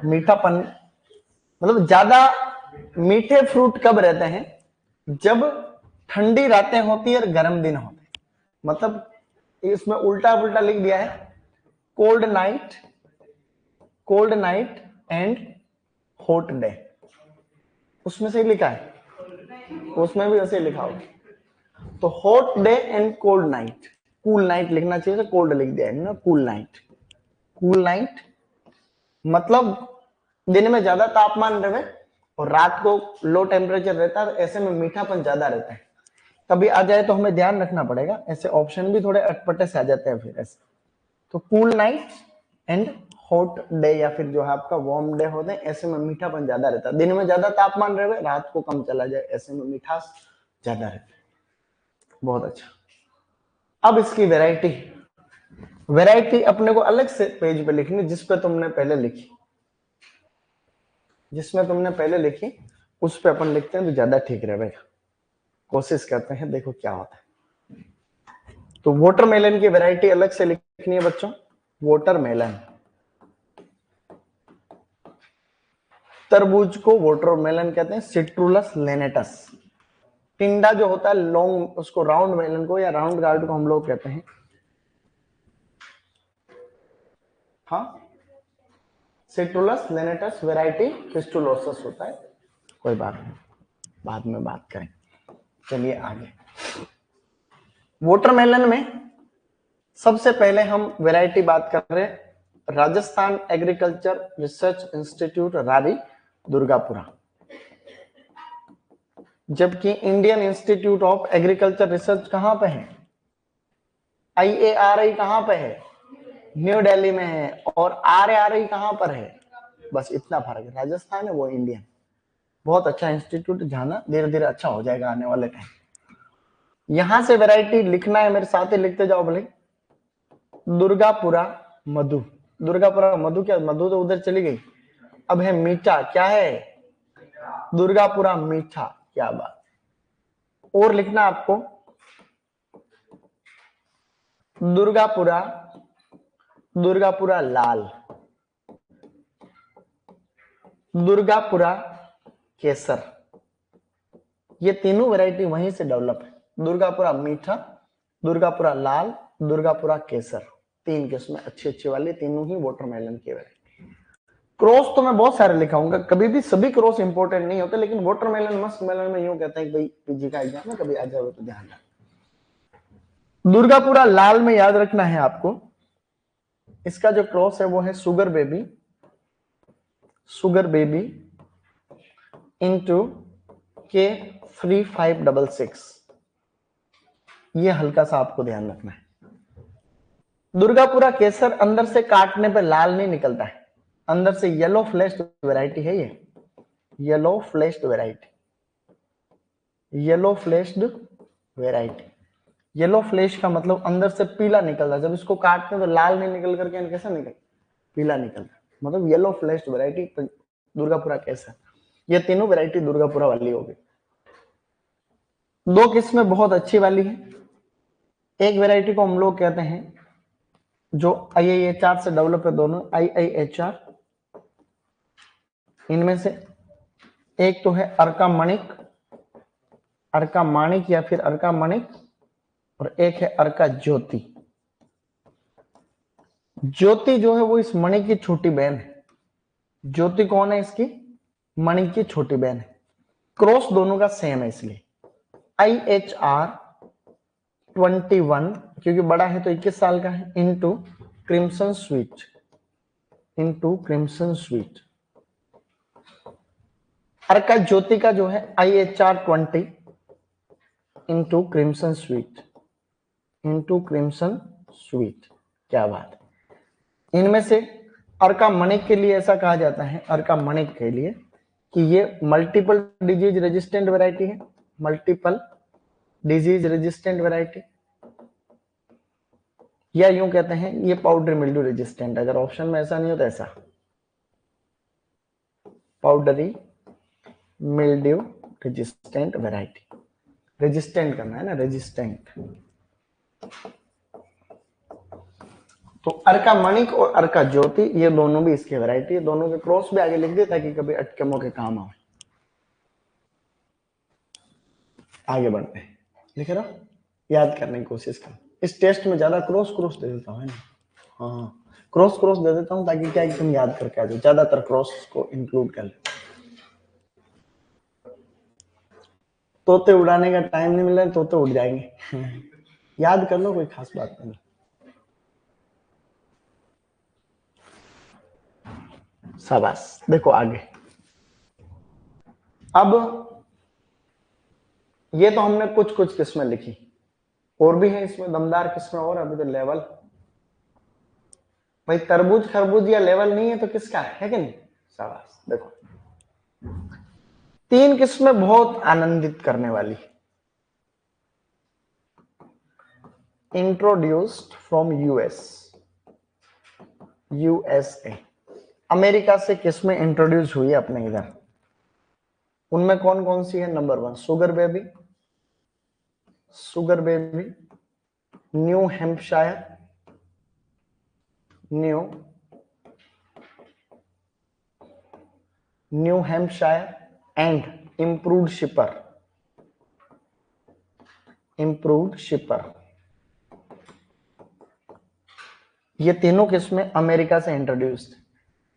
मीठापन मतलब ज्यादा मीठे फ्रूट कब रहते हैं? जब ठंडी रातें होती है और गर्म दिन होते हैं। मतलब इसमें उल्टा पुल्टा लिख दिया है, cold night and hot day, उसमें से लिखा है, उसमें भी ऐसे लिखा होगा। तो hot day and cold night, cool night लिखना चाहिए, कोल्ड लिख दिया है ना, कूल नाइट। कूल नाइट मतलब दिन में ज्यादा तापमान रहे और रात को लो टेम्परेचर रहता है, ऐसे में मीठापन ज्यादा रहता है। कभी आ जाए तो हमें ध्यान रखना पड़ेगा, ऐसे ऑप्शन भी थोड़े अटपटे से आ जाते हैं फिर ऐसे। तो cool night and hot day या फिर जो है आपका वार्म डे होते हैं, ऐसे में मीठापन ज्यादा रहता है। दिन में ज्यादा तापमान रहे, रात को कम चला जाए, ऐसे में मिठास ज्यादा रहता है। बहुत अच्छा। अब इसकी वैरायटी अपने को अलग से पेज पे लिखनी, जिसमें तुमने पहले लिखी उस पे अपन लिखते हैं तो ज्यादा ठीक रहेगा। कोशिश करते हैं, देखो क्या होता है। तो वाटरमेलन की वैरायटी अलग से लिखनी है बच्चों। वाटरमेलन, तरबूज को वाटरमेलन कहते हैं, सिट्रुलस लेनेटस। टिंडा जो होता है लॉन्ग, उसको राउंड मेलन को या राउंड गार्ड को हम लोग कहते हैं। हाँ, सिट्रुलस लेनेटस वैरायटी फिस्टुलोसस होता है। कोई बात नहीं, बाद में बात करें। चलिए आगे। वाटरमेलन में सबसे पहले हम वैरायटी बात कर रहे हैं Rajasthan agriculture research institute RARI Durgapura, जबकि Indian institute of agriculture research कहां पे है? IARI कहां पे है? न्यू दिल्ली में है। और RARI कहां पर है? बस इतना फर्क है, राजस्थान है वो इंडियन। बहुत अच्छा इंस्टीट्यूट, जाना धीरे धीरे अच्छा हो जाएगा आने वाले टाइम। यहां से वैरायटी लिखना है, मेरे साथ ही लिखते जाओ भले। दुर्गापुरा मधु, दुर्गापुरा मधु, क्या मधु तो उधर चली गई, अब है मीठा। क्या है? दुर्गापुरा मीठा। क्या बात। और लिखना आपको दुर्गापुरा लाल, दुर्गापुरा केसर। ये तीनों वैरायटी वहीं से डेवलप है। दुर्गापुरा मीठा, दुर्गापुरा लाल, दुर्गापुरा केसर, तीन किस्में अच्छी वाली, तीनों ही वाटरमेलन की वैरायटी। क्रॉस तो मैं बहुत सारे लिखाऊंगा, कभी भी सभी क्रॉस इंपॉर्टेंट नहीं होते, लेकिन वाटरमेलन मस्क मेलन में यूं कहते हैं कि भाई पीजी का एग्जाम है, कभी आ जाओ तो ध्यान रखना। दुर्गापुरा लाल में याद रखना है आपको, इसका जो क्रॉस है वो है शुगर बेबी इंटू K3566। ये हल्का सा आपको ध्यान रखना है। दुर्गापुरा केसर अंदर से काटने पे लाल नहीं निकलता है, अंदर से येलो फ्लैश्ड वैरायटी है ये, yellow flashed variety, yellow flashed variety. Yellow flash का मतलब अंदर से पीला निकलता है, जब इसको काटते हैं तो लाल नहीं निकल करके कैसा निकल, पीला निकलता है, मतलब येलो फ्लैश्ड वैरायटी दुर्गापुरा कैसा। ये तीनों वैरायटी दुर्गापुरा वाली होगी। दो किस्में बहुत अच्छी वाली है। एक वैरायटी को हम लोग कहते हैं जो IIHR से डेवलप है, दोनों IIHR। इनमें से एक तो है अर्का मणिक, अर्का माणिक या फिर अर्का मणिक, और एक है अर्का ज्योति। ज्योति जो है वो इस मणि की छोटी बहन है। ज्योति कौन है इसकी, मणि की छोटी बहन है। क्रॉस दोनों का सेम है, इसलिए IHR 21 क्योंकि बड़ा है तो 21 साल का है, into crimson sweet, into crimson sweet. Arka Jyoti का जो है IHR 20 into crimson sweet, into crimson sweet. क्या बात है। इनमें से अर्का मणिक के लिए ऐसा कहा जाता है, अर्का मणिक के लिए कि ये मल्टीपल डिजीज रेजिस्टेंट वैरायटी है, मल्टीपल डिजीज रेजिस्टेंट वैरायटी, या यूं कहते हैं ये पाउडर मिल्ड्यू रेजिस्टेंट। अगर ऑप्शन में ऐसा नहीं होता ऐसा, powdery mildew resistant variety, resistant करना है ना, रेजिस्टेंट। तो अर्का मणिक और अर्का ज्योति ये दोनों भी इसकी वैरायटी है। दोनों के क्रॉस भी आगे लिख दे ताकि कभी अटके मौके काम आए। आगे बढ़ते हैं, लिख रहा, याद करने की कोशिश कर। इस टेस्ट में ज्यादा क्रॉस क्रॉस दे देता हूँ, हाँ क्रॉस क्रॉस दे देता हूँ ताकि क्या तुम याद करके आ जाओ, ज्यादातर क्रॉस को इंक्लूड कर ले। तोते उड़ाने का टाइम नहीं मिल रहा है, तोते उड़ जाएंगे याद कर लो, कोई खास बात नहीं। शाबाश। देखो आगे, अब ये तो हमने कुछ कुछ किस्में लिखी, और भी है इसमें दमदार किस्में, और अभी तो लेवल भाई तरबूज खरबूज या लेवल नहीं है तो किसका है कि नहीं। शाबाश। देखो तीन किस्में बहुत आनंदित करने वाली, इंट्रोड्यूस्ड फ्रॉम USA, अमेरिका से किस्में इंट्रोड्यूस हुई अपने इधर। उनमें कौन कौन सी है। Number 1 sugar baby, sugar baby, New Hampshire, New Hampshire and improved shipper, improved shipper. ये तीनों किस्में अमेरिका से introduced.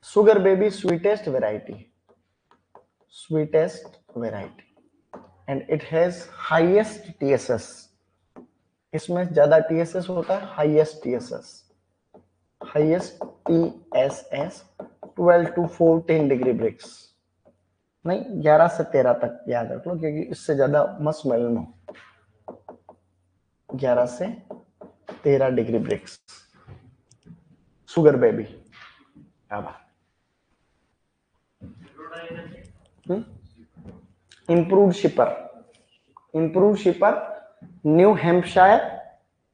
Sugar baby sweetest variety, sweetest variety, and it has highest TSS, इसमें ज्यादा TSS होता है, highest TSS, highest TSS 12 to 14 degree brix, नहीं 11 से 13 तक याद रख लो क्योंकि इससे ज्यादा मत स्मेल, 11 से 13 degree brix. Sugar baby improved shipper, improved shipper, New Hampshire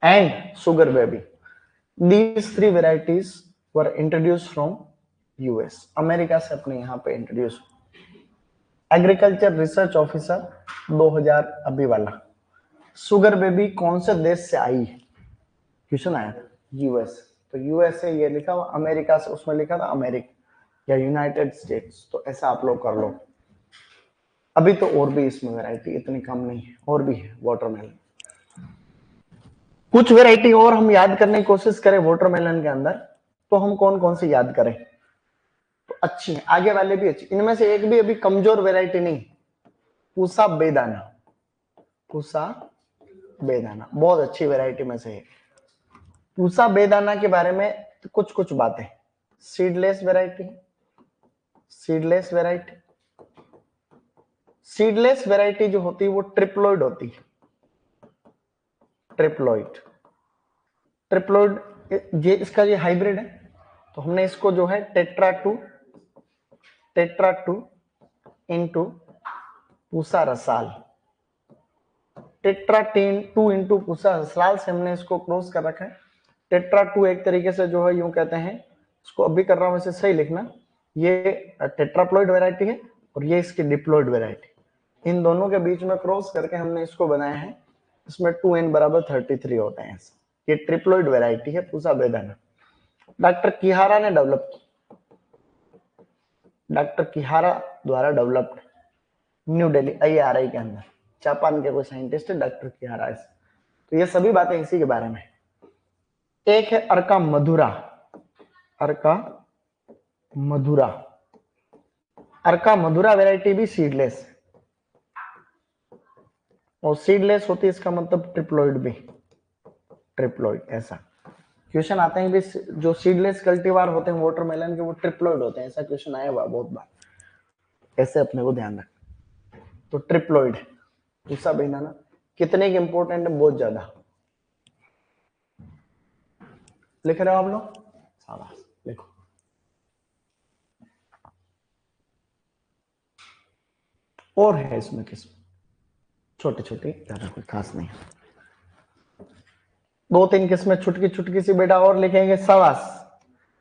and sugar baby. These three varieties were introduced from US, America से अपने यहाँ पे इंट्रोड्यूस। एग्रीकल्चर रिसर्च ऑफिसर 2000 अभी वाला, शुगर बेबी कौन से देश से आई है, क्वेश्चन आया था US, तो US से ये लिखा हुआ, अमेरिका से उसमें लिखा था अमेरिका या यूनाइटेड स्टेट्स, तो ऐसा आप लोग कर लो। अभी तो और भी इसमें वैरायटी इतनी कम नहीं है, और भी है वाटरमेलन। कुछ वैरायटी और हम याद करने की कोशिश करें वाटरमेलन के अंदर, तो हम कौन कौन सी याद करें, तो अच्छी है, आगे वाले भी अच्छी। इनमें से एक भी अभी कमजोर वैरायटी नहीं, पूसा बेदाना, पूसा बेदाना बहुत अच्छी वैरायटी में से है। पूसा बेदाना के बारे में तो कुछ कुछ बातें, seedless variety, seedless variety, seedless variety जो होती है वो ट्रिप्लॉइड होती है, ट्रिप्लॉइड, ट्रिप्लॉइड ये इसका ये हाइब्रिड है, तो हमने इसको जो है tetra 2 tetra 2 into Pusa Rasal. Tetra 2 into Pusa Rasal से हमने इसको क्रॉस कर रखा है। टेट्रा 2 एक तरीके से जो है यूं कहते हैं, इसको अभी कर रहा हूं वैसे सही लिखना, ये टेट्राप्लॉइड वैरायटी है और ये इसकी डिप्लॉइड वैरायटी। इन दोनों के बीच में क्रॉस करके हमने इसको बनाया है। इसमें 2n बराबर 33 होते हैं। ये ट्रिप्लॉइड वैरायटी है पूसा बेदाना। डॉक्टर किहारा ने डेवलप की, डॉक्टर किहारा द्वारा डेवलप्ड, न्यू दिल्ली IRI के अंदर। जापान के कोई साइंटिस्ट है डॉक्टर किहारा। तो ये सभी बातें इसी के बारे में। एक है अर्का मधुरा। अर्का मधुरा, अर्का मधुरा वैरायटी भी सीडलेस है, और सीडलेस होती है इसका मतलब ट्रिप्लॉइड भी, ट्रिप्लॉइड। ऐसा क्वेश्चन आते हैं भी, जो सीडलेस कल्टीवार होते हैं वाटरमेलन के वो ट्रिप्लॉइड होते हैं, ऐसा क्वेश्चन आया हुआ बहुत बार। ऐसे अपने को ध्यान रखना। तो ट्रिप्लॉइड पूसा बेदाना कितने की इंपॉर्टेंट है, बहुत ज्यादा। लिख रहे हो आप लोग? शाबाश, लिखो। और है इसमें किस्म छोटी छोटी, ज्यादा कोई खास नहीं। 2-3 किस्में छुटकी छुटकी सी बेटा और लिखेंगे। शाबाश,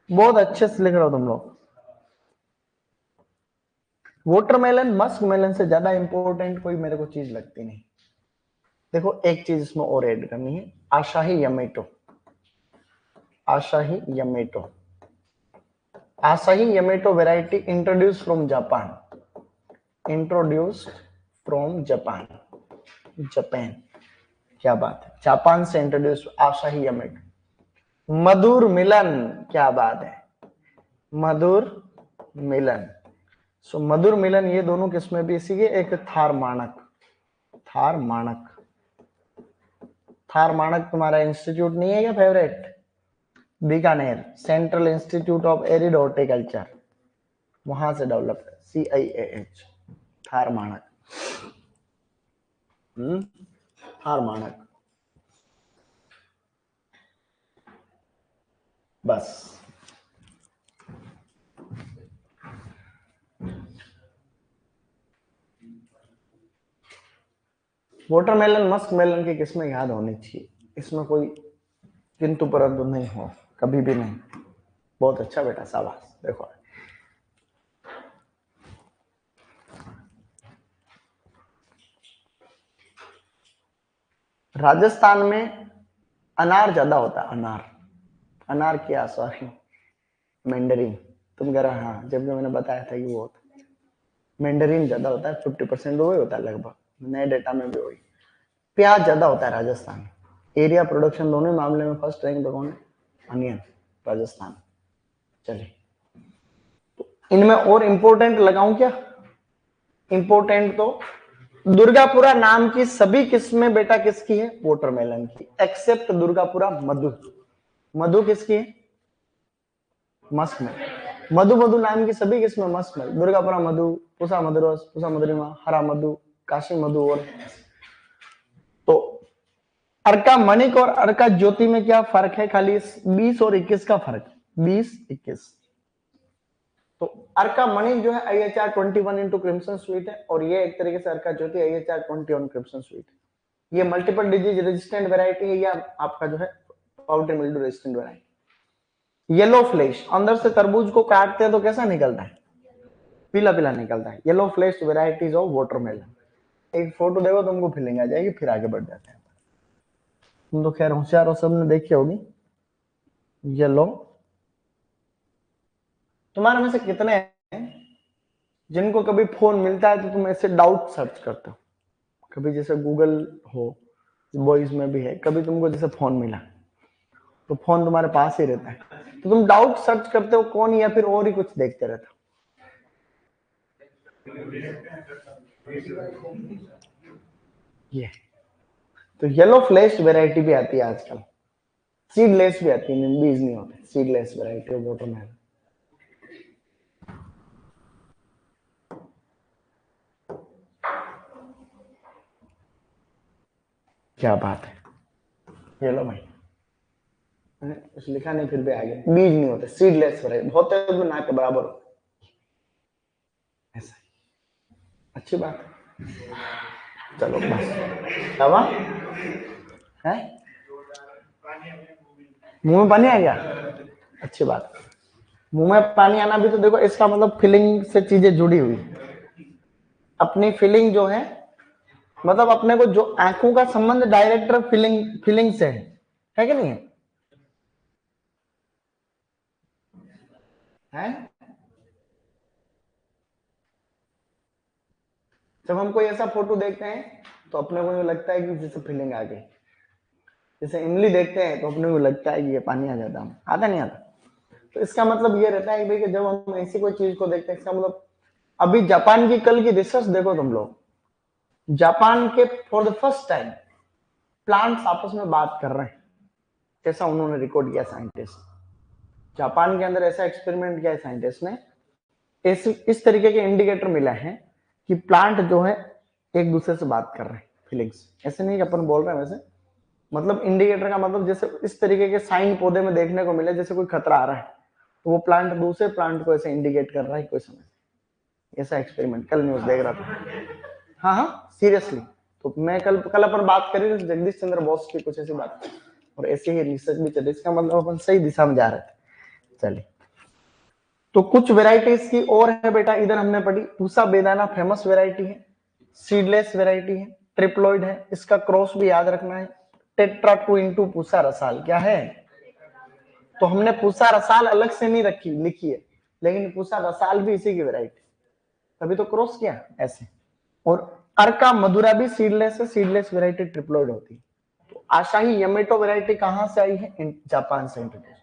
बहुत अच्छे से लिख रहे हो तुम लोग। वाटरमेलन मस्क मेलन से ज्यादा इंपॉर्टेंट कोई मेरे को चीज लगती नहीं। देखो एक चीज इसमें और ऐड करनी है, Asahi Yamato. Asahi Yamato, Asahi Yamato variety introduce from Japan, introduced from Japan, Japan. क्या बात है, जापान से इंट्रोड्यूस आशाही यमेटो। मधुर मिलन, क्या बात है, मधुर मिलन। सो मधुर मिलन ये दोनों किस्में भी इसी के। एक थार मानक, थार मानक। थार मानक तुम्हारा इंस्टीट्यूट नहीं है क्या favourite? Bikaner central institute of arid horticulture, वहां से डेवलप है, CIAH, थार मानक। थार मानक, बस। वाटरमेलन मस्क मेलन की किस्में याद होनी चाहिए, इसमें कोई किंतु परंतु नहीं हो, कभी भी नहीं। बहुत अच्छा बेटा, शाबाश। देखो राजस्थान में अनार ज्यादा होता है, अनार। अनार क्या, सॉरी, मैंडरीन। तुम कह रहे हाँ, जब मैंने बताया था कि वो होता है मैंडरीन ज्यादा होता है, 50% वही होता है लगभग, नए डेटा में भी वही। प्याज ज्यादा होता है राजस्थान में। एरिया प्रोडक्शन दोनों मामले में फर्स्ट रैंक पे कौन है? अनियन, राजस्थान। चलिए, इनमें और इंपॉर्टेंट लगाऊं क्या? इंपॉर्टेंट तो दुर्गापुरा नाम की सभी किस्में बेटा किसकी है? वाटरमेलन की, एक्सेप्ट दुर्गापुरा मधु। मधु किसकी है? मस्क में। मधु मधु नाम की सभी किस्में मस्क में। दुर्गापुरा मधु, पूसा मधुरस, पूसा मधुरिमा, हरा मधु, काशी मधु। और तो अर्का मणिक और अर्का ज्योति में क्या फर्क है? खाली 20 और 21 का फर्क, 20-21। तो अर्का मणिक जो है IHR 21 इंटू क्रिम्सन स्वीट है, और ये एक तरीके से अर्का ज्योति IHR 21 क्रिम्सन स्वीट है। ये मल्टीपल डिजीज रेजिस्टेंट वैरायटी है, या आपका जो है powder mildew resistant variety. Yellow flash, अंदर से तरबूज को काटते हैं तो कैसा निकलता है? पीला पीला निकलता है। Yellow flash varieties of watermelon. एक फोटो देखो तुमको फीलिंग आ जाएगी, फिर आगे बढ़ जाते हैं। तुम तो खैर होशियार हो, सबने देखी होगी येलो। तुम्हारे में से कितने हैं जिनको कभी फोन मिलता है तो तुम ऐसे डाउट सर्च करते हो? कभी जैसे गूगल हो, बॉयज में भी है, कभी तुमको जैसे फोन मिला तो फोन तुम्हारे पास ही रहता है, तो तुम डाउट सर्च करते हो कौन, या फिर और ही कुछ देखते रहते हो? ये तो येलो फ्लैश वैरायटी भी आती है आजकल, सीडलेस भी आती है, बीज नहीं होते, सीडलेस वैरायटी ऑफ वाटरमेलन। क्या बात है, ये लो भाई, कुछ लिखा नहीं फिर भी आगे, बीज नहीं होते, सीडलेस वैरायटी होते तो ना के बराबर हो। अच्छी बात चलो बस हवा है मुंह में पानी आ गया अच्छी बात मुंह में पानी आना भी तो देखो इसका मतलब फीलिंग से चीजें जुड़ी हुई अपनी फीलिंग जो है मतलब अपने को जो आंखों का संबंध डायरेक्ट फीलिंग से है कि नहीं है जब हम कोई ऐसा फोटो देखते हैं तो अपने को लगता है कि जैसे फीलिंग आ गई जैसे इमली देखते हैं तो अपने को लगता है कि ये पानी आ जाता है आता नहीं आता तो इसका मतलब ये रहता है कि भाई कि जब हम ऐसी कोई चीज को देखते हैं इसका मतलब अभी जापान की कल की रिसर्च देखो तुम लोग जापान के for the first time plants आपस में बात कर रहे हैं जैसा उन्होंने रिकॉर्ड किया साइंटिस्ट जापान के अंदर ऐसा एक्सपेरिमेंट किया है साइंटिस्ट ने इस तरीके के इंडिकेटर मिला है कि प्लांट जो है एक दूसरे से बात कर रहे हैं फीलिंग्स ऐसे नहीं कि अपन बोल रहे हैं वैसे मतलब इंडिकेटर का मतलब जैसे इस तरीके के साइन पौधे में देखने को मिले जैसे कोई खतरा आ रहा है तो वो प्लांट दूसरे प्लांट को ऐसे इंडिकेट कर रहा है कोई समझ ऐसा एक्सपेरिमेंट कल न्यूज देख रहा था हाँ सीरियसली तो मैं कल अपन बात करी जगदीश चंद्र बोस की कुछ ऐसी बात और ऐसे ही रिसर्च भी चली इसका मतलब अपन सही दिशा में जा रहे थे चलिए तो कुछ वेराइटीज की और है बेटा इधर हमने पढ़ी पूसा बेदाना फेमस वेराइटी है सीडलेस वेराइटी है ट्रिप्लॉइड है इसका क्रॉस भी याद रखना है टेट्रा 2 इंटू पूसा रसाल क्या है तो हमने पूसा रसाल अलग से नहीं रखी लिखी है लेकिन पूसा रसाल भी इसी की वेराइटी तभी तो क्रॉस किया ऐसे और अर्का मधुरा भी सीडलेस है सीडलेस वेराइटी ट्रिप्लॉइड होती है तो आशाही यमेटो वेराइटी कहां से आई है जापान से introduce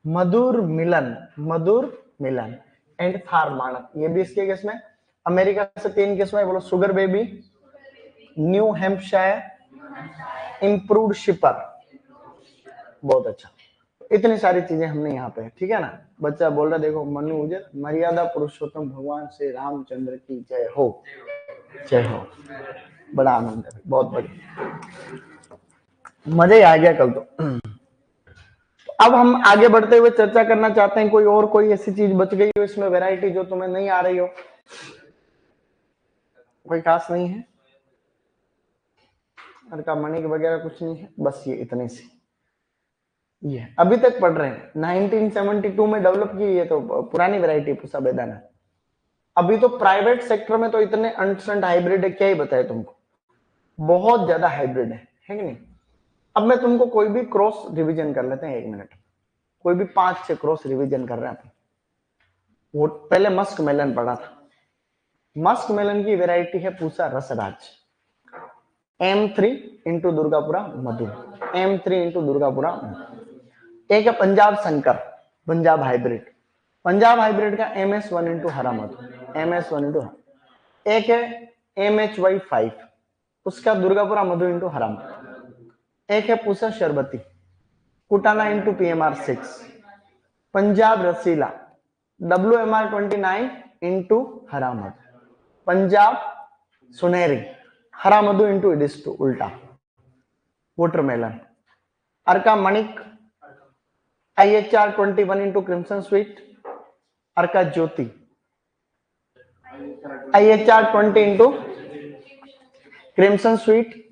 Madhur Milan and Thar मानक ये भी इसके केस में अमेरिका से 3 केस में बोलो sugar baby New Hampshire improved शिपर बहुत अच्छा इतनी सारी चीजें हमने यहाँ पे ठीक है ना बच्चा बोल रहा देखो मनु उजर मर्यादा पुरुषोत्तम भगवान श्री रामचंद्र की जय हो बड़ा आनंद है बहुत बढ़िया मजा ही आ गया कल तो अब हम आगे बढ़ते हुए चर्चा करना चाहते हैं कोई ऐसी चीज बच गई हो इसमें वैरायटी जो तुम्हें नहीं आ रही हो कोई खास नहीं है का मणिक वगैरह कुछ नहीं है बस ये इतने से ये अभी तक पढ़ रहे हैं 1972 में डेवलप की ये तो पुरानी वैरायटी पूसा बेदाना अभी तो प्राइवेट सेक्टर में तो इतने अनस्टंट हाइब्रिड है क्या ही बताए तुमको बहुत ज्यादा हाइब्रिड है कि नहीं अब मैं तुमको कोई भी क्रॉस रिवीजन कर लेते हैं 1 मिनट कोई भी 5-6 क्रॉस रिवीजन कर रहे हैं वो पहले मस्क मेलन पढ़ा था मस्क मेलन की वेराइटी है पूसा रसराज M3 इंटू दुर्गापुरा मधु M3 इंटू दुर्गापुरा एक है पंजाब शंकर पंजाब हाइब्रिड का MS1 इंटू हरा मधु MS1 इंटू एक है MHY5 उसका दुर्गापुरा मधु इंटू हरा मधु एक है पूसा शरबती कुटाना into PMR6 Punjab Rasila WMR29 into Hara Madhu Punjab Sunehri Hara Madhu into इडिस्टू उल्टा watermelon Arka Manik IHR21 into crimson sweet Arka Jyoti IHR20 into crimson sweet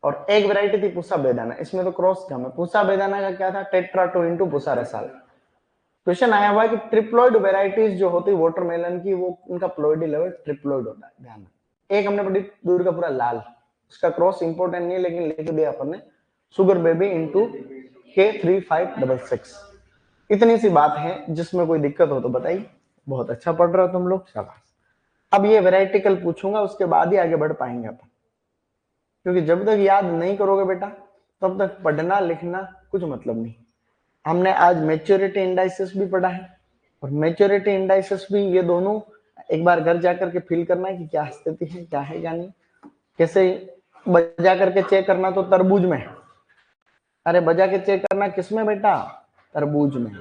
और एक वैरायटी थी पूसा बेदाना इसमें तो क्रॉस कम है पूसा बेदाना का क्या था टेट्रा 2 इंटू पूसा रसाल क्वेश्चन आया हुआ है कि ट्रिप्लॉइड वेराइटीज जो होती है वाटरमेलन की वो उनका प्लॉइडी लेवल ट्रिप्लॉइड होता है ध्यान एक हमने पढ़ी दुर्गापुरा लाल उसका क्रॉस इंपोर्टेंट नहीं है लेकिन लिख दिया अपन ने शुगर बेबी इंटू K3566 इतनी सी बात है जिसमें कोई दिक्कत हो तो बताइए बहुत अच्छा पढ़ रहे हो तुम लोग शाबाश अब ये वैरायटी कल पूछूंगा उसके बाद ही आगे बढ़ पाएंगे अपन क्योंकि जब तक याद नहीं करोगे बेटा तब तक पढ़ना लिखना कुछ मतलब नहीं हमने आज मैच्योरिटी इंडाइसिस भी पढ़ा है और मैच्योरिटी इंडाइसिस भी ये दोनों एक बार घर जाकर के फील करना है कि क्या स्थिति है क्या है क्या नहीं कैसे बजा करके चेक करना तो तरबूज में अरे बजा के चेक करना किसमें बेटा तरबूज में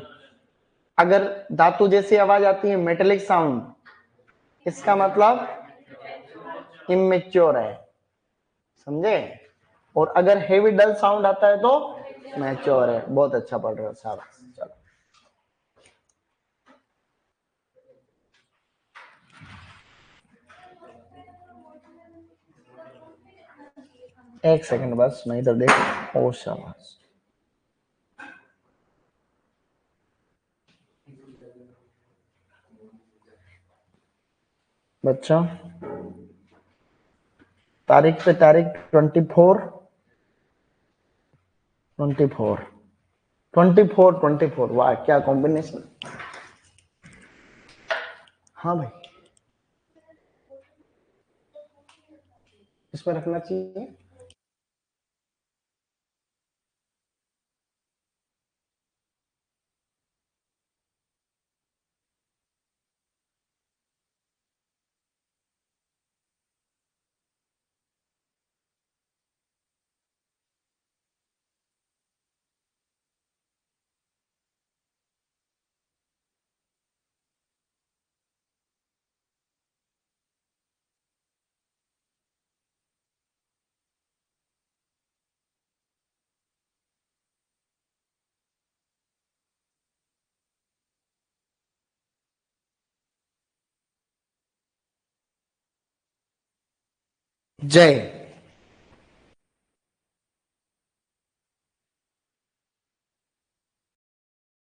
अगर धातु जैसी आवाज आती है मेटेलिक साउंड इसका मतलब इमेच्योर है समझे और अगर हेवी डल साउंड आता है तो मैच्योर है बहुत अच्छा पढ़ रहे हो शाबाश चलो एक सेकंड बस, मैं इधर देख। ओ शाबाश बच्चा। तारीख पे तारीख 24, 24, 24, 24। वाह क्या कॉम्बिनेशन। हाँ भाई, इसमें रखना चाहिए। जय